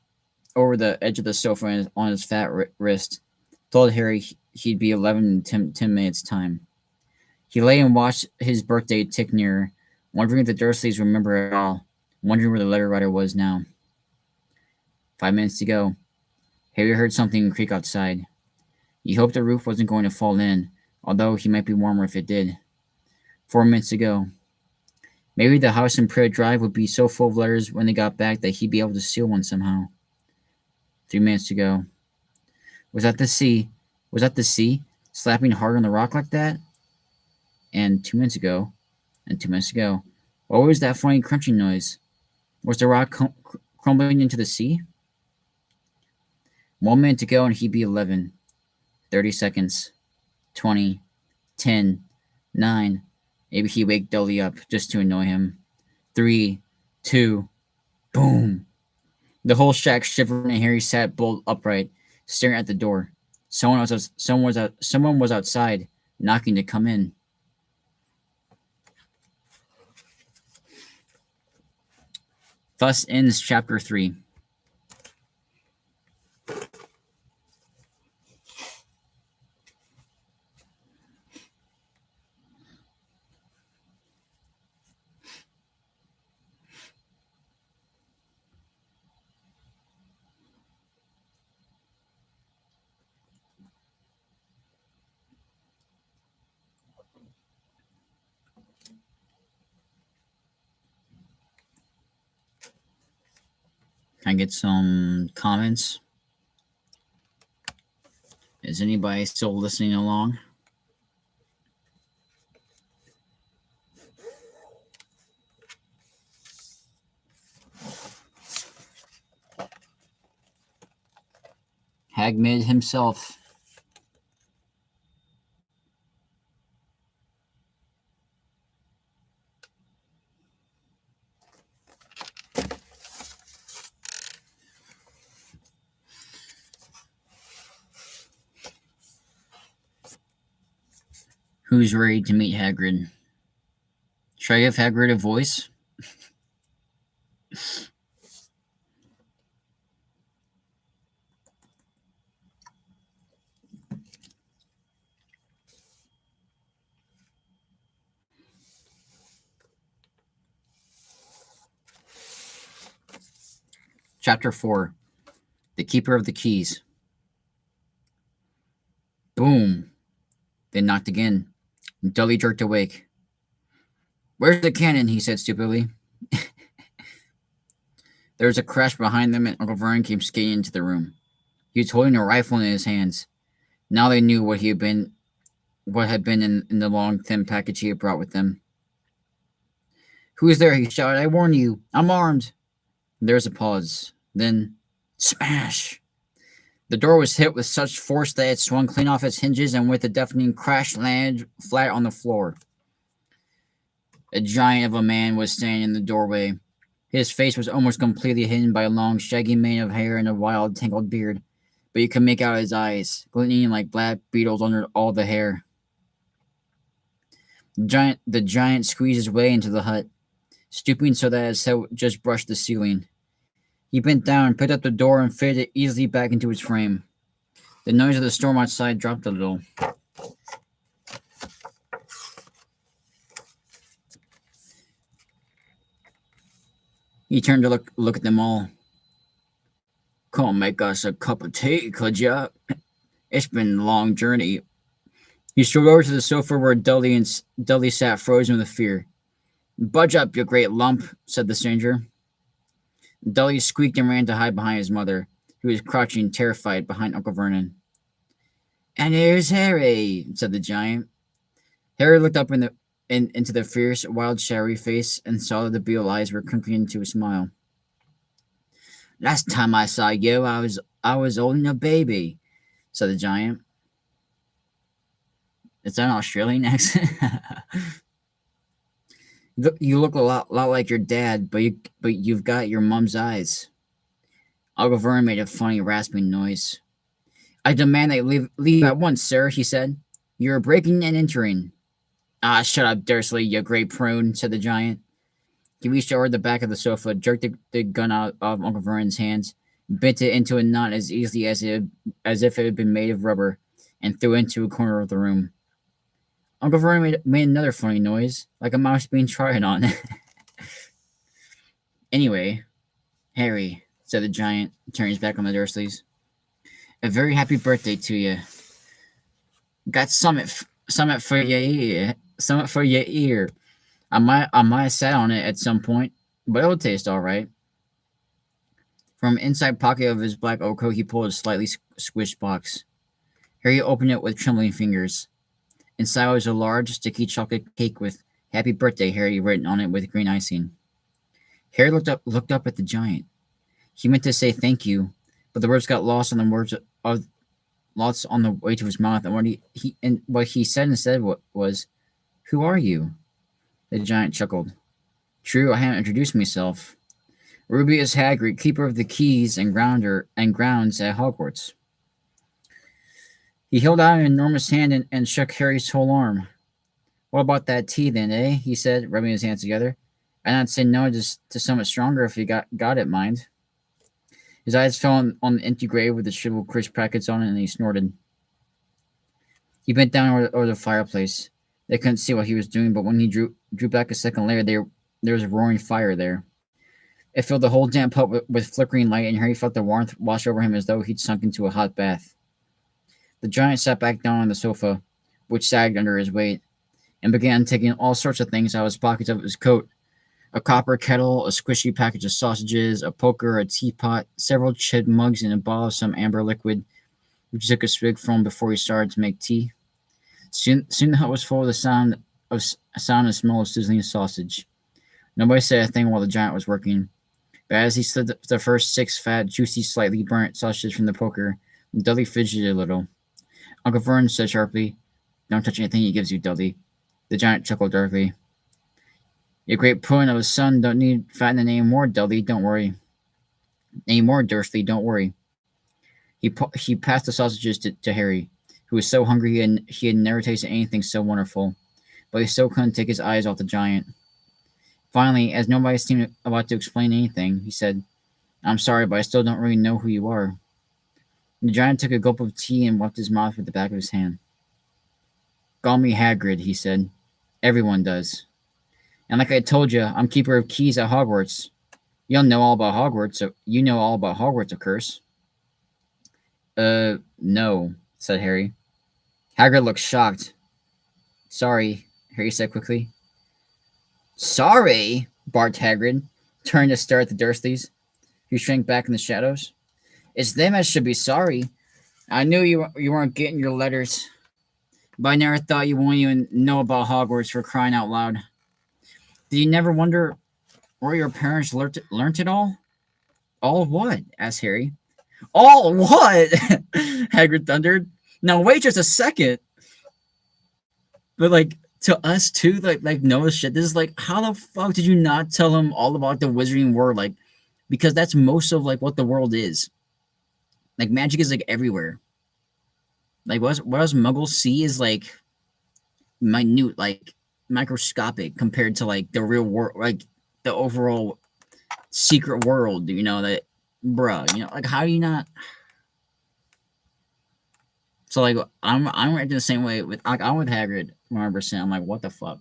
over the edge of the sofa on his fat wrist, told Harry he'd be 11 in 10 minutes' time. He lay and watched his birthday tick nearer, wondering if the Dursleys remember at all, wondering where the letter writer was now. 5 minutes to go. Harry heard something creak outside. He hoped the roof wasn't going to fall in, although he might be warmer if it did. 4 minutes to go. Maybe the house in Prayer Drive would be so full of letters when they got back that he'd be able to steal one somehow. 3 minutes to go. Was that the sea? Was that the sea? Slapping hard on the rock like that? And 2 minutes ago. And 2 minutes ago. What was that funny crunching noise? Was the rock crumbling into the sea? 1 minute to go and he'd be 11. 30 seconds. 20. 10. 9. Maybe he'd wake Dudley up just to annoy him. 3. 2. Boom. The whole shack shivered and Harry sat bolt upright, staring at the door. Someone was outside, knocking to come in. Thus ends Chapter 3. Can I get some comments? Is anybody still listening along? Hagrid himself. Who's ready to meet Hagrid? Should I give Hagrid a voice? Chapter 4. The Keeper of the Keys. Boom. They knocked again. Dudley jerked awake. Where's the cannon? He said stupidly. There was a crash behind them and Uncle Vernon came skating into the room. He was holding a rifle in his hands. Now they knew what had been in the long, thin package he had brought with them. Who is there? He shouted. I warn you, I'm armed. There was a pause. Then, smash! The door was hit with such force that it swung clean off its hinges and with a deafening crash landed flat on the floor. A giant of a man was standing in the doorway. His face was almost completely hidden by a long, shaggy mane of hair and a wild, tangled beard, but you could make out his eyes, glinting like black beetles under all the hair. The giant squeezed his way into the hut, stooping so that his head just brushed the ceiling. He bent down, picked up the door, and fitted it easily back into its frame. The noise of the storm outside dropped a little. He turned to look at them all. Come make us a cup of tea, could ya? It's been a long journey. He strode over to the sofa where Dudley sat frozen with fear. Budge up, you great lump, said the stranger. Dudley squeaked and ran to hide behind his mother, who was crouching terrified behind Uncle Vernon. And here's Harry, said the giant. Harry looked up into the fierce, wild, shadowy face and saw that the beetle eyes were crinkling into a smile. Last time I saw you, I was holding a baby, said the giant. Is that an Australian accent? You look a lot like your dad, but you've got your mom's eyes. Uncle Vernon made a funny rasping noise. I demand that you leave at once, sir, he said. You're breaking and entering. Ah, shut up, Dursley, you great prune, said the giant. He reached over the back of the sofa, jerked the gun out of Uncle Vernon's hands, bent it into a knot as easily as if it had been made of rubber, and threw it into a corner of the room. Uncle Vernon made another funny noise, like a mouse being tried on. Anyway, Harry, said the giant, turning his back on the Dursleys, a very happy birthday to you. Got summit for your ear. Summit for your ear. I might have sat on it at some point, but it'll taste all right. From inside pocket of his black overcoat, he pulled a slightly squished box. Harry opened it with trembling fingers. Inside was a large, sticky chocolate cake with "Happy Birthday, Harry" written on it with green icing. Harry looked up at the giant. He meant to say thank you, but the words got lost on the way to his mouth, and what he said instead was, "Who are you?" The giant chuckled. True, I haven't introduced myself. Rubeus Hagrid, keeper of the keys and grounds at Hogwarts. He held out an enormous hand and shook Harry's whole arm. What about that tea then, eh? He said, rubbing his hands together. I'd say no to something stronger if you got it, mind. His eyes fell on the empty grave with the shriveled crisp packets on it, and he snorted. He bent down over the fireplace. They couldn't see what he was doing, but when he drew back a second later, there was a roaring fire there. It filled the whole damp hut with flickering light, and Harry felt the warmth wash over him as though he'd sunk into a hot bath. The giant sat back down on the sofa, which sagged under his weight, and began taking all sorts of things out of his pockets of his coat. A copper kettle, a squishy package of sausages, a poker, a teapot, several chipped mugs, and a bottle of some amber liquid, which he took a swig from before he started to make tea. Soon the hut was full of the sound and smell of sizzling sausage. Nobody said a thing while the giant was working, but as he slid the first 6 fat, juicy, slightly burnt sausages from the poker, Dudley fidgeted a little. Uncle Vernon said sharply, "Don't touch anything he gives you, Dudley." The giant chuckled darkly. Your great pudding of a son don't need fattening any more, Dudley, don't worry. Any more, Dursley, don't worry. He passed the sausages to Harry, who was so hungry he had never tasted anything so wonderful, but he still couldn't take his eyes off the giant. Finally, as nobody seemed about to explain anything, he said, "I'm sorry, but I still don't really know who you are." The giant took a gulp of tea and wiped his mouth with the back of his hand. "Call me Hagrid," he said. "Everyone does. And like I told you, I'm keeper of keys at Hogwarts. You know all about Hogwarts, of course." No," said Harry. Hagrid looked shocked. "Sorry," Harry said quickly. "Sorry?" barked Hagrid, turning to stare at the Dursleys, who shrank back in the shadows. It's them that should be sorry. I knew you weren't getting your letters, but I never thought you wouldn't even know about Hogwarts for crying out loud. Did you never wonder where your parents learnt it all? All what? Asked Harry. All what? Hagrid thundered. Now wait just a second. But like to us too, like no shit. This is like, how the fuck did you not tell him all about the wizarding world? Like, because that's most of like what the world is. Like magic is like everywhere. Like what us muggles see is like minute, like microscopic compared to like the real world, like the overall secret world, that bruh, like how do you not. So like I'm right the same way with, like, I'm with Hagrid 100%. I'm like, what the fuck?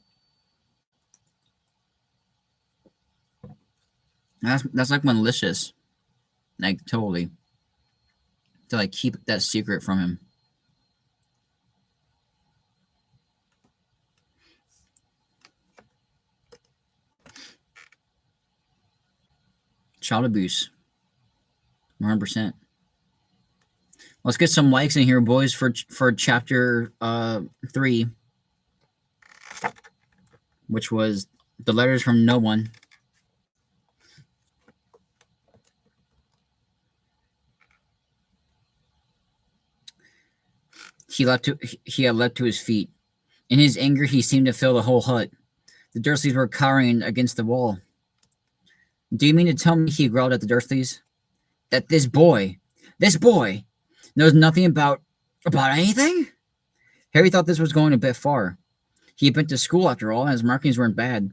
That's like malicious. Like totally. To like keep that secret from him. Child abuse. 100%. Let's get some likes in here, boys, for chapter 3, which was the letters from no one. He had leapt to his feet. In his anger, he seemed to fill the whole hut. The Dursleys were cowering against the wall. Do you mean to tell me, he growled at the Dursleys, that this boy, knows nothing about anything? Harry thought this was going a bit far. He had been to school after all, and his markings weren't bad.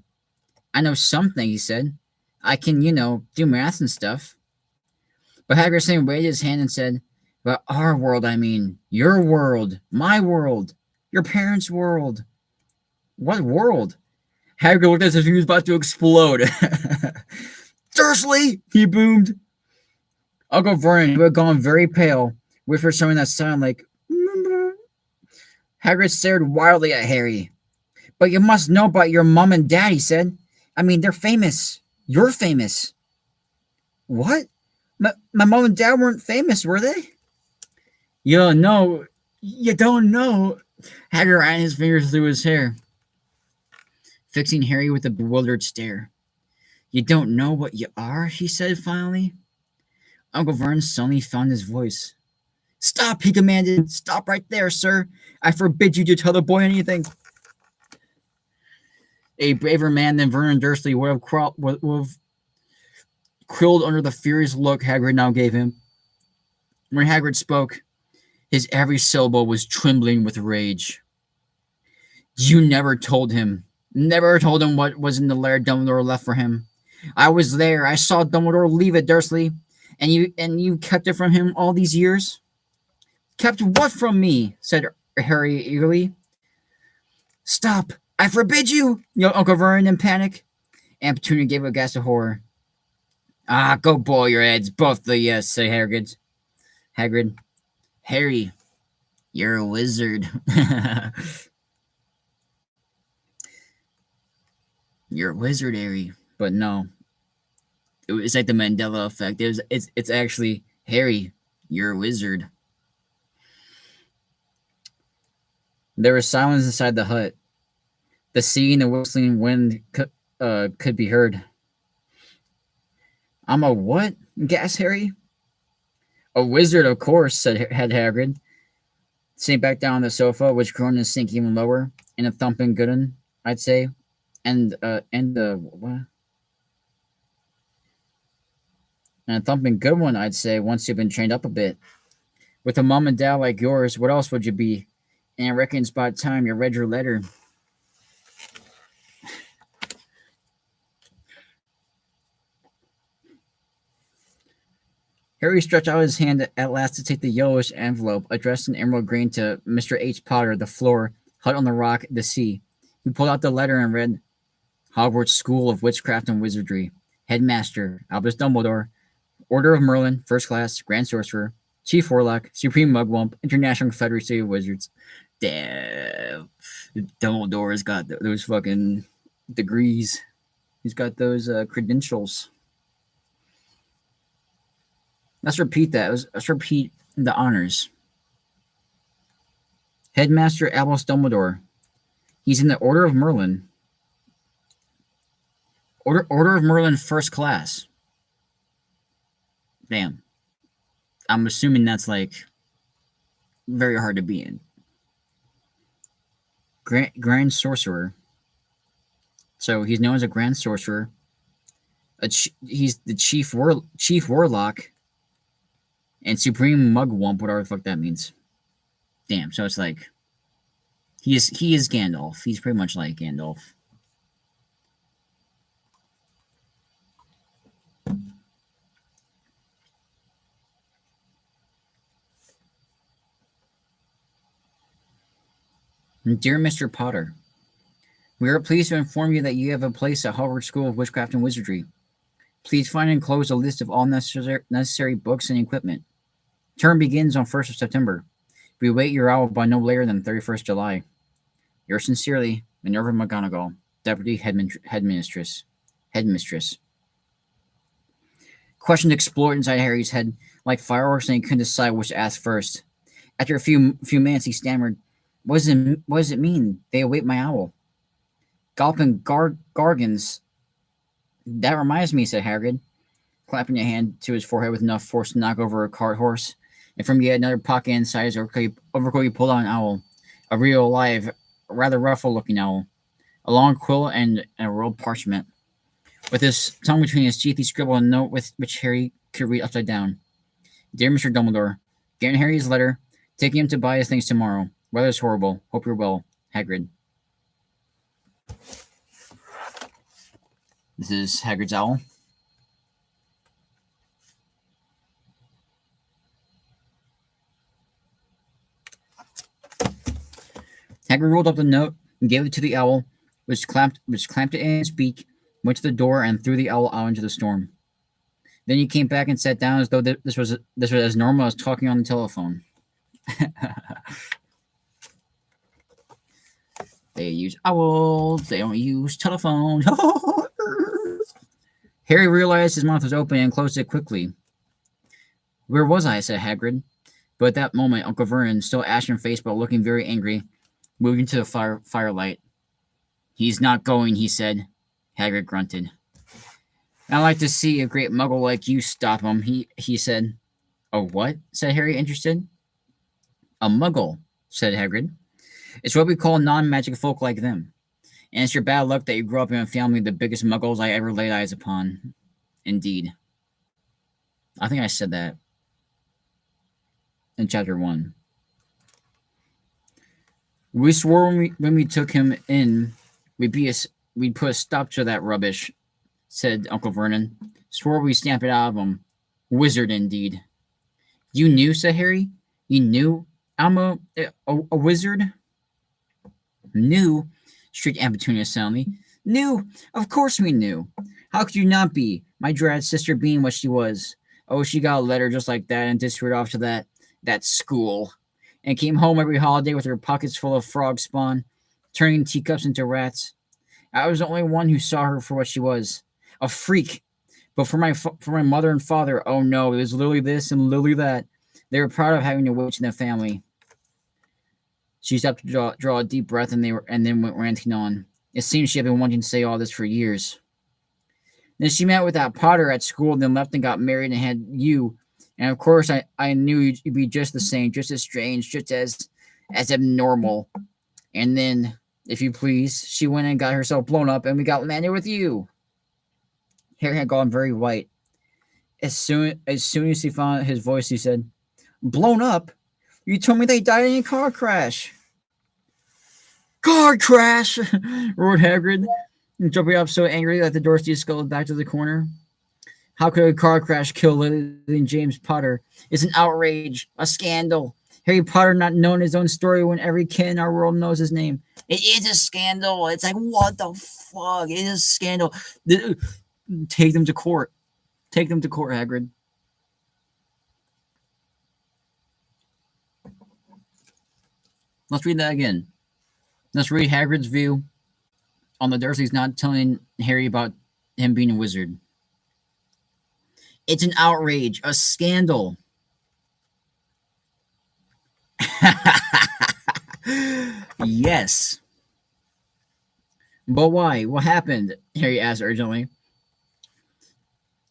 I know something, he said. I can, do math and stuff. But Hagrid waved his hand and said, but our world, I mean. Your world. My world. Your parents' world. What world? Hagrid looked as if he was about to explode. Dursley! He boomed. Uncle Vernon, who had gone very pale, whispered something that sounded like, Hagrid stared wildly at Harry. But you must know about your mom and dad, he said. I mean, they're famous. You're famous. What? My mom and dad weren't famous, were they? You don't know. You don't know. Hagrid ran his fingers through his hair, fixing Harry with a bewildered stare. You don't know what you are, he said finally. Uncle Vernon suddenly found his voice. Stop, he commanded. Stop right there, sir. I forbid you to tell the boy anything. A braver man than Vernon Dursley would have quilled under the furious look Hagrid now gave him. When Hagrid spoke, his every syllable was trembling with rage. You never told him what was in the letter Dumbledore left for him. I was there. I saw Dumbledore leave it, Dursley, and you kept it from him all these years. Kept what from me? Said Harry eagerly. Stop! I forbid you! Yelled Uncle Vernon in panic. Aunt Petunia gave a gasp of horror. Ah, go boil your heads, both of you, said Hagrid. Harry, you're a wizard. You're a wizard, Harry. But no. It's like the Mandela effect. It's actually, Harry, you're a wizard. There was silence inside the hut. The sea and the whistling wind could be heard. I'm a what? Gasped Harry. A wizard, of course, said Hagrid, sitting back down on the sofa, which groaned and sank even lower, in a thumping good one, I'd say. And what? And a thumping good one, I'd say, once you've been trained up a bit. With a mom and dad like yours, what else would you be? And I reckon it's about time you read your letter. Harry stretched out his hand at last to take the yellowish envelope, addressed in emerald green to Mr. H. Potter, the floor, hut on the rock, the sea. He pulled out the letter and read, Hogwarts School of Witchcraft and Wizardry. Headmaster, Albus Dumbledore. Order of Merlin, First Class, Grand Sorcerer. Chief Warlock, Supreme Mugwump, International Confederacy of Wizards. Damn. Dumbledore's got those fucking degrees. He's got those credentials. Let's repeat that. Let's repeat the honors. Headmaster Albus Dumbledore. He's in the Order of Merlin. Order of Merlin first class. Damn. I'm assuming that's like very hard to be in. Grand Sorcerer. So he's known as a Grand Sorcerer. He's the Chief Warlock and Supreme Mugwump, whatever the fuck that means. Damn, so it's like he is Gandalf. He's pretty much like Gandalf. Dear Mr. Potter, we are pleased to inform you that you have a place at Hogwarts School of Witchcraft and Wizardry. Please find and enclose a list of all necessary books and equipment. Term begins on 1st of September. We await your owl by no later than 31st July. Yours sincerely, Minerva McGonagall, Deputy Headmistress. Questions exploded inside Harry's head like fireworks, and he couldn't decide which to ask first. After a few minutes, he stammered, What does it mean? They await my owl. Galloping Gargans. That reminds me, said Hagrid, clapping a hand to his forehead with enough force to knock over a cart horse. And from yet another pocket inside his overcoat, he pulled out an owl. A real, live, rather ruffled-looking owl. A long quill and a rolled parchment. With his tongue between his teeth, he scribbled a note which Harry could read upside down. Dear Mr. Dumbledore, getting Harry's letter, taking him to buy his things tomorrow. Weather's horrible. Hope you're well. Hagrid. This is Hagrid's owl. Hagrid rolled up the note and gave it to the owl, which clamped it in its beak, went to the door, and threw the owl out into the storm. Then he came back and sat down as though this was as normal as talking on the telephone. They use owls. They don't use telephones. Harry realized his mouth was open and closed it quickly. Where was I? Said Hagrid. But at that moment, Uncle Vernon, still ashen-faced but looking very angry, moved into the firelight. He's not going, he said. Hagrid grunted. I'd like to see a great muggle like you stop him, he said. A what? Said Harry, interested. A muggle, said Hagrid. It's what we call non-magic folk like them. And it's your bad luck that you grew up in a family of the biggest muggles I ever laid eyes upon. Indeed. I think I said that in chapter 1. We swore when we took him in, we'd put a stop to that rubbish, said Uncle Vernon. Swore we'd stamp it out of him. Wizard, indeed. You knew, said Harry. You knew I'm a wizard? Knew, shrieked Aunt Petunia soundly. Knew? Of course we knew. How could you not be? My dread sister being what she was. Oh, she got a letter just like that and disappeared off to that school. And came home every holiday with her pockets full of frog spawn, turning teacups into rats. I was the only one who saw her for what she was. A freak. But for my mother and father, oh no, it was Lily this and Lily that. They were proud of having a witch in their family. She stopped to draw a deep breath and then went ranting on. It seems she had been wanting to say all this for years. Then she met with that Potter at school, then left and got married and had you. And of course, I knew you'd be just the same, just as strange, just as abnormal. And then, if you please, she went and got herself blown up, and we got landed with you. Harry had gone very white. As soon as he found his voice, he said, "Blown up? You told me they died in a car crash." "Car crash!" roared Hagrid, jumping up so angry that the Dorothy scuttled back to the corner. How could a car crash kill Lily and James Potter? It's an outrage, a scandal. Harry Potter not knowing his own story when every kid in our world knows his name. It is a scandal. It's like, what the fuck? It is a scandal. Take them to court. Take them to court, Hagrid. Let's read that again. Let's read Hagrid's view on the Dursleys not telling Harry about him being a wizard. It's an outrage, a scandal. Yes. But why? What happened? Harry asked urgently.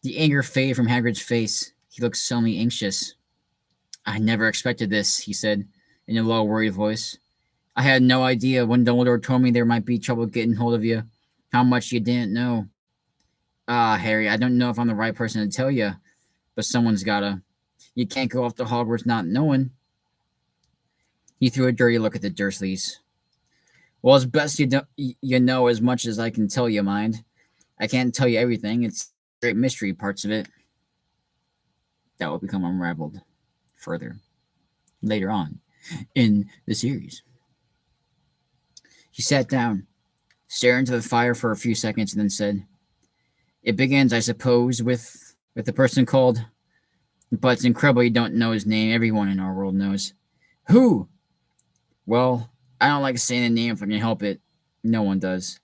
The anger faded from Hagrid's face. He looked suddenly anxious. I never expected this, he said, in a low, worried voice. I had no idea when Dumbledore told me there might be trouble getting hold of you. How much you didn't know. Ah, Harry, I don't know if I'm the right person to tell you, but someone's gotta. You can't go off to Hogwarts not knowing. He threw a dirty look at the Dursleys. Well, it's best you know as much as I can tell you, mind. I can't tell you everything. It's great mystery parts of it that will become unraveled further later on in the series. He sat down, stared into the fire for a few seconds, and then said, "It begins, I suppose, with the person called. But it's incredible you don't know his name. Everyone in our world knows. Who? Well, I don't like saying the name if I can help it. No one does.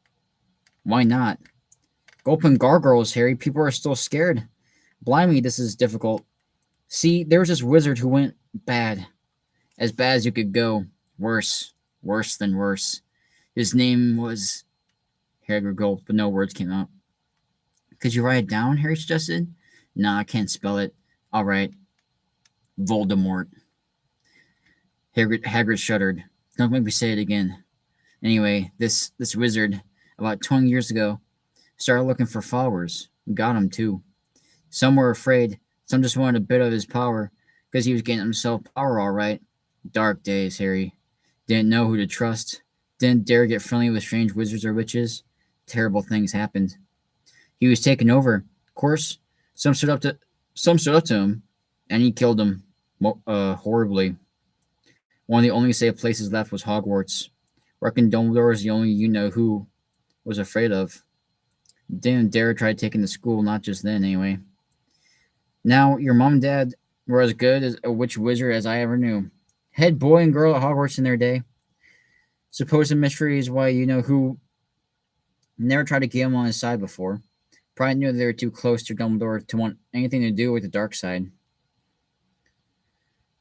Why not? Go open gargoyles, Harry. People are still scared. Blimey, this is difficult. See, there was this wizard who went bad. As bad as you could go. Worse. Worse than worse. His name was..." Harry gulped, but no words came out. Could you write it down? Harry suggested. Nah, I can't spell it. All right. Voldemort. Hagrid shuddered. Don't make me say it again. Anyway, this wizard, about 20 years ago, started looking for followers. Got him, too. Some were afraid. Some just wanted a bit of his power, because he was getting himself power all right. Dark days, Harry. Didn't know who to trust. Didn't dare get friendly with strange wizards or witches. Terrible things happened. He was taken over. Of course, some stood up to him, and he killed them horribly. One of the only safe places left was Hogwarts. Reckon Dumbledore is the only you-know-who was afraid of. Didn't dare try taking the school, not just then, anyway. Now, your mom and dad were as good as a witch wizard as I ever knew. Head boy and girl at Hogwarts in their day. Suppose the mystery is why you-know-who never tried to get him on his side before. Probably knew they were too close to Dumbledore to want anything to do with the dark side.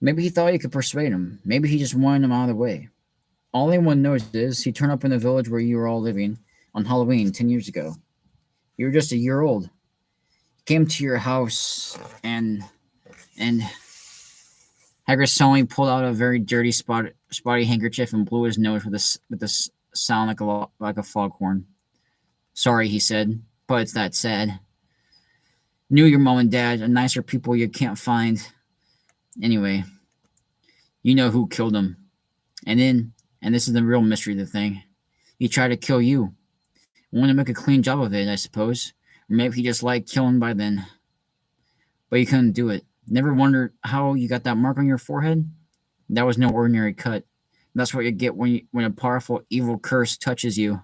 Maybe he thought he could persuade him. Maybe he just wanted him out of the way. All anyone knows is he turned up in the village where you were all living on Halloween 10 years ago. You were just a year old. He came to your house and Hagrid suddenly pulled out a very dirty spotty handkerchief and blew his nose with a sound like a foghorn. Sorry, he said, but it's that sad. Knew your mom and dad, a nicer people you can't find. Anyway, you know who killed him. And this is the real mystery of the thing, he tried to kill you. Wanted to make a clean job of it, I suppose. Or maybe he just liked killing by then. But you couldn't do it. Never wondered how you got that mark on your forehead? That was no ordinary cut. That's what you get when a powerful evil curse touches you.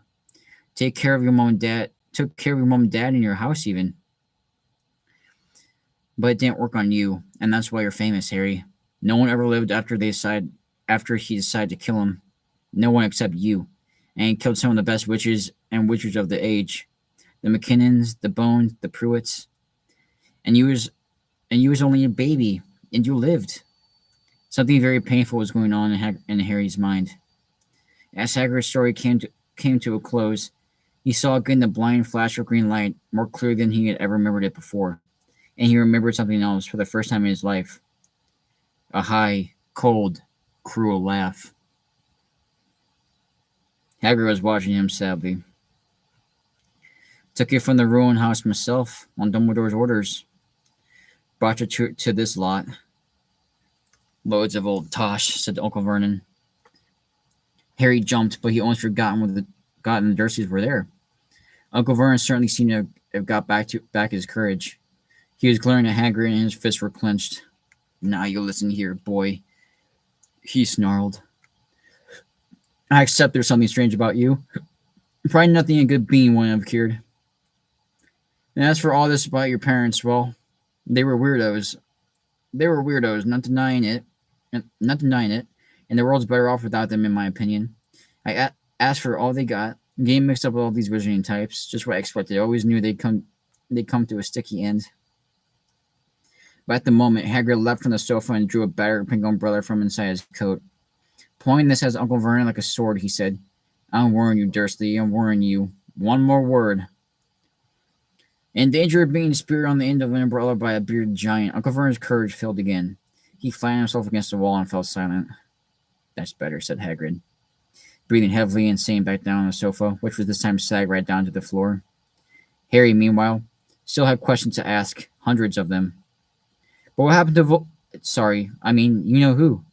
Took care of your mom and dad in your house even. But it didn't work on you, and that's why you're famous, Harry. No one ever lived after he decided to kill him. No one except you. And he killed some of the best witches and witches of the age. The McKinnons, the Bones, the Pruitts. And you was only a baby, and you lived. Something very painful was going on in Harry's mind. As Hagrid's story came to a close, he saw again the blind flash of green light more clearly than he had ever remembered it before. And he remembered something else for the first time in his life. A high, cold, cruel laugh. Hagrid was watching him sadly. Took you from the ruined house myself, on Dumbledore's orders. Brought you to this lot. Loads of old tosh, said Uncle Vernon. Harry jumped, but he almost forgotten the Dursleys were there. Uncle Vernon certainly seemed to have got back his courage. He was glaring at Hagrid, and his fists were clenched. Now you listen here, boy, he snarled. I accept there's something strange about you. Probably nothing a good being wouldn't have cured. And as for all this about your parents, well, they were weirdos. Not denying it. And the world's better off without them, in my opinion. I asked for all they got. Game mixed up with all these wizarding types. Just what I expected. I always knew they'd come to a sticky end. But at the moment, Hagrid leapt from the sofa and drew a battered pink umbrella from inside his coat. Pointing this at Uncle Vernon like a sword, he said, "I'm warning you, Dursley, I'm warning you. One more word." In danger of being speared on the end of an umbrella by a bearded giant, Uncle Vernon's courage failed again. He flattened himself against the wall and fell silent. "That's better," said Hagrid, breathing heavily and sitting back down on the sofa, which was this time sagged right down to the floor. Harry, meanwhile, still had questions to ask, hundreds of them. "But what happened to Sorry, I mean, you know who."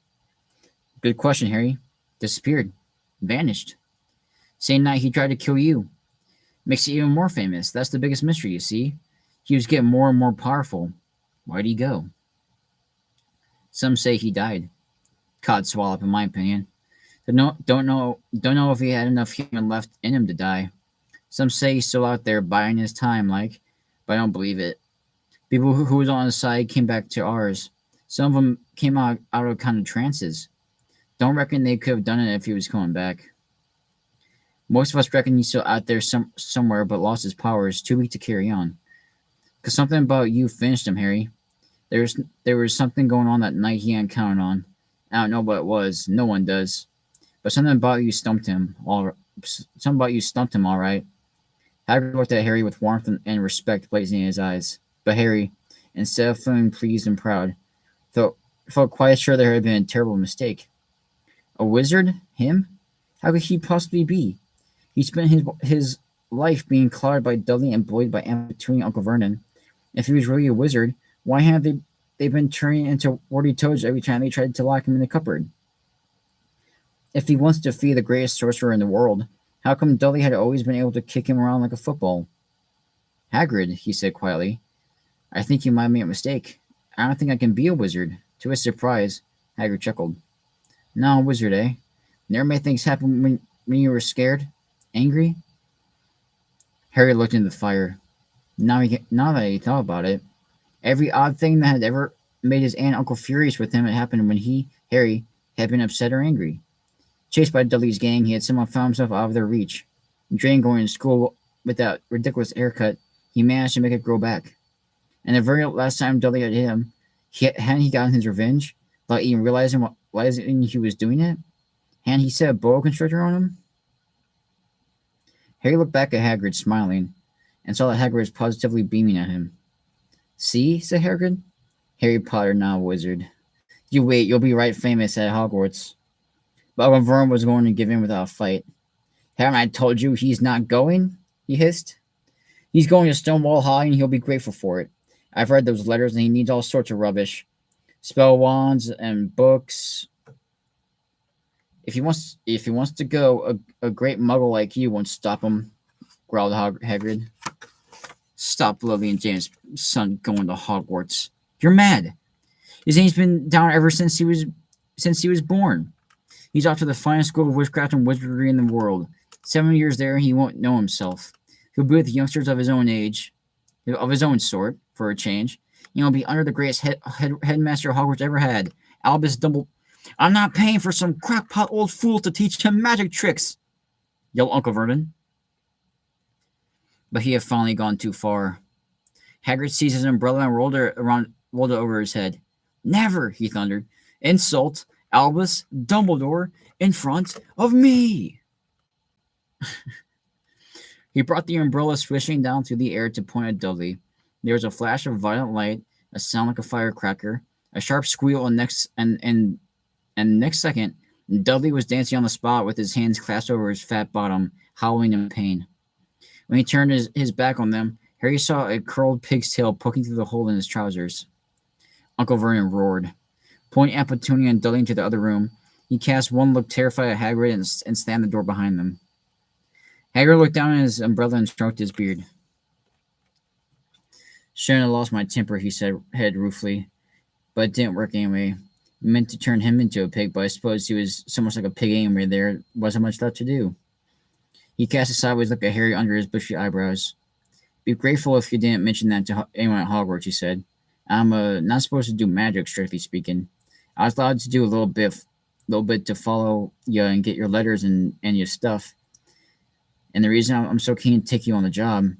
"Good question, Harry. Disappeared. Vanished. Same night he tried to kill you. Makes it even more famous. That's the biggest mystery, you see. He was getting more and more powerful. Why'd he go?" "Some say he died. Codswallop, in my opinion. Don't know if he had enough human left in him to die. Some say he's still out there biding his time, like, but I don't believe it. People who was on his side came back to ours. Some of them came out of kind of trances. Don't reckon they could have done it if he was coming back. Most of us reckon he's still out there somewhere, but lost his powers, too weak to carry on. 'Cause something about you finished him, Harry. There was something going on that night he hadn't counted on. I don't know what it was. No one does. But something about you stumped him. Something about you stumped him, all right." Hagrid looked at Harry with warmth and respect blazing in his eyes. But Harry, instead of feeling pleased and proud, felt quite sure there had been a terrible mistake. A wizard? Him? How could he possibly be? He spent his life being clobbered by Dudley and bullied by Aunt Petunia and Uncle Vernon. If he was really a wizard, why hadn't they been turning into warty toads every time they tried to lock him in the cupboard? If he wants to defeat the greatest sorcerer in the world, how come Dudley had always been able to kick him around like a football? "Hagrid," he said quietly, "I think you might have made a mistake. I don't think I can be a wizard." To his surprise, Hagrid chuckled. "No, a wizard, eh? Never made things happen when you were scared? Angry?" Harry looked into the fire. Now that he thought about it, every odd thing that had ever made his aunt and uncle furious with him had happened when he, Harry, had been upset or angry. Chased by Dudley's gang, he had somehow found himself out of their reach. Drained going to school with that ridiculous haircut, he managed to make it grow back. And the very last time Dudley had hit him, hadn't he gotten his revenge, without even realizing he was doing it? Hadn't he set a boa constrictor on him? Harry looked back at Hagrid, smiling, and saw that Hagrid was positively beaming at him. "See?" said Hagrid. "Harry Potter, not a wizard. You wait, you'll be right famous at Hogwarts." But Uncle Vernon was going to give in without a fight. "Haven't I told you he's not going?" he hissed. "He's going to Stonewall High, and he'll be grateful for it. I've read those letters, and he needs all sorts of rubbish. Spell wands and books. If he wants to go, a great muggle like you won't stop him," growled Hagrid. "Stop Lily and James' son going to Hogwarts. You're mad. His name's been down ever since he was born. He's off to the finest school of witchcraft and wizardry in the world. 7 years there, he won't know himself. He'll be with youngsters of his own age, of his own sort, for a change. He'll be under the greatest headmaster Hogwarts ever had, Albus Dumbledore. I'm not paying for some crackpot old fool to teach him magic tricks," yelled Uncle Vernon. But he had finally gone too far. Hagrid seized his umbrella and rolled it over his head. "Never," he thundered, "insult Albus Dumbledore in front of me." He brought the umbrella swishing down through the air to point at Dudley. There was a flash of violent light, a sound like a firecracker, a sharp squeal, and next second, Dudley was dancing on the spot with his hands clasped over his fat bottom, howling in pain. When he turned his back on them, Harry saw a curled pig's tail poking through the hole in his trousers. Uncle Vernon roared. Pointing Aunt Petunia and Dudley into the other room, he cast one look terrified at Hagrid and slammed the door behind them. Hagrid looked down at his umbrella and stroked his beard. "Shouldn't have lost my temper," he said ruefully. "But it didn't work anyway. Meant to turn him into a pig, but I suppose he was so much like a pig anyway there wasn't much left to do." He cast a sideways look at Harry under his bushy eyebrows. "Be grateful if you didn't mention that to anyone at Hogwarts," he said. "I'm not supposed to do magic, strictly speaking. I was allowed to do a little bit to follow you and get your letters and your stuff. And the reason I'm so keen to take you on the job."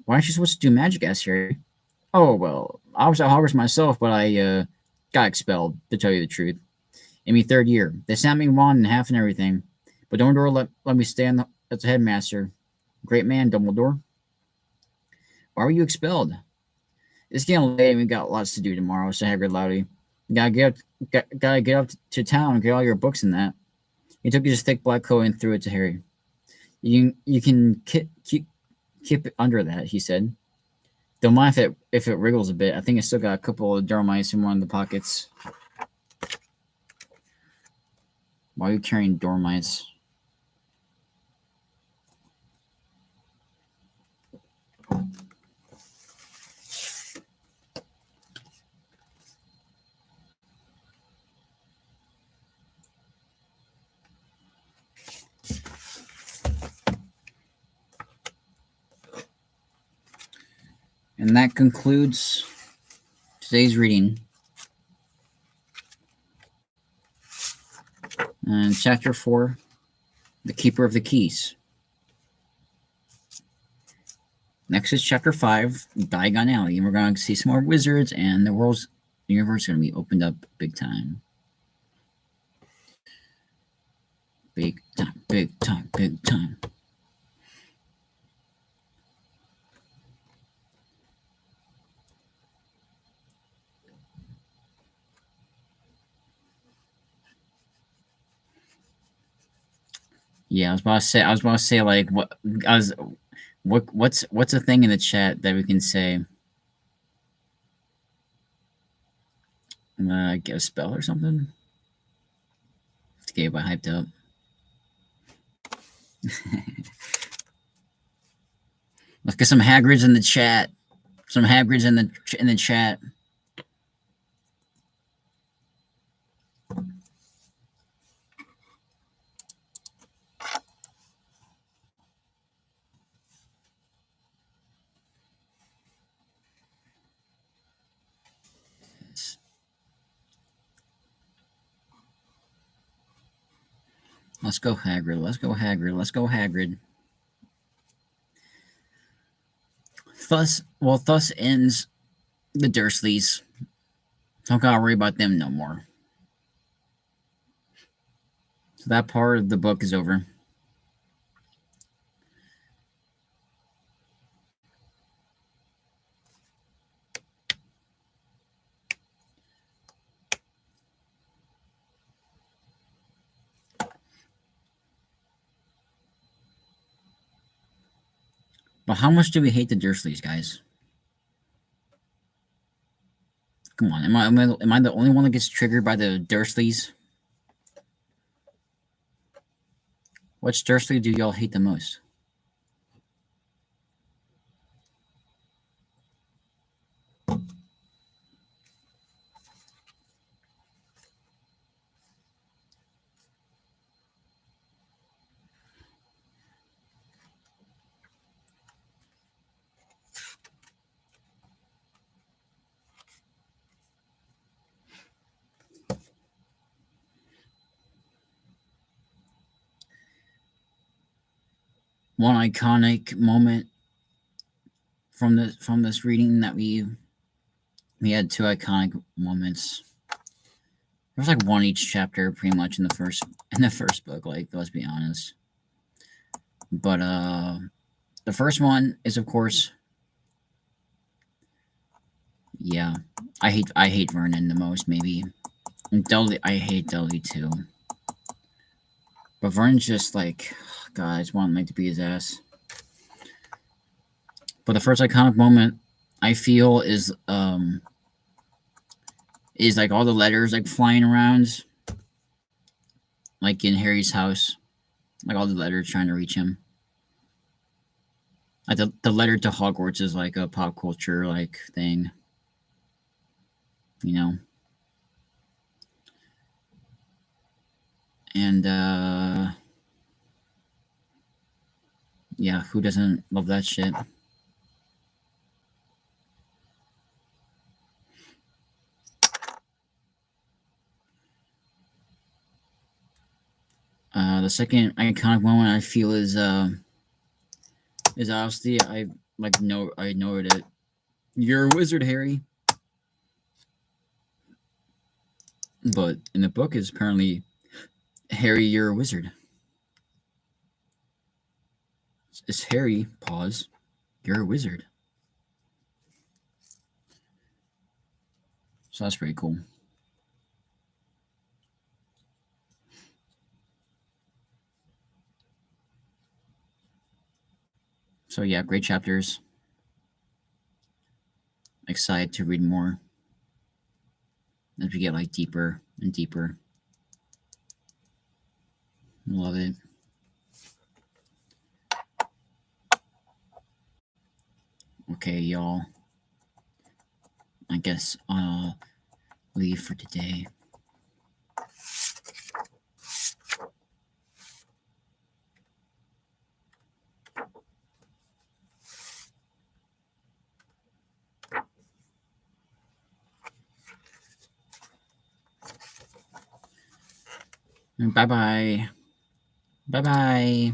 "Why aren't you supposed to do magic?" asked Harry. "Oh, well, I was at Hogwarts myself, but I got expelled, to tell you the truth. In my third year. They sent me wand and half and everything. But Dumbledore let me stay as a headmaster. Great man, Dumbledore. Why were you expelled? It's getting late and we got lots to do tomorrow, said Hagrid loudly. Gotta get up to town and get all your books and that. He took his thick black coat and threw it to Harry. You can keep it under that, he said. Don't mind if it wriggles a bit. I think I still got a couple of Dormice in one of the pockets. Why are you carrying Dormice? And that concludes today's reading. And chapter 4, The Keeper of the Keys. Next is chapter 5, Diagon Alley, and we're going to see some more wizards, and the universe is going to be opened up big time. Big time, big time, big time. Yeah, I was about to say like what's a thing in the chat that we can say? Get a spell or something to get everybody hyped up. Let's get some Hagrids in the chat. Some Hagrids in the chat. Let's go Hagrid. Let's go Hagrid. Let's go Hagrid. Thus ends the Dursleys. Don't gotta worry about them no more. So that part of the book is over. But how much do we hate the Dursleys, guys? Come on, am I the only one that gets triggered by the Dursleys? Which Dursley do y'all hate the most? One iconic moment from this reading that we had two iconic moments. There's like one each chapter, pretty much in the first book. Like, let's be honest. But the first one is, of course, yeah. I hate Vernon the most, maybe. And Dudley, I hate Dudley too. But Vernon's just like, God, I just want Mike to beat his ass. But the first iconic moment I feel is like all the letters like flying around, like in Harry's house, like all the letters trying to reach him. Like the letter to Hogwarts is like a pop culture like thing, you know. And yeah, who doesn't love that shit? The second iconic moment I feel is obviously I noted it. You're a wizard, Harry. But in the book, is apparently Harry, you're a wizard. It's Harry. Pause. You're a wizard. So that's pretty cool. So yeah, great chapters. Excited to read more as we get like deeper and deeper. Love it. Okay, y'all. I guess I'll leave for today. Bye bye. Bye bye.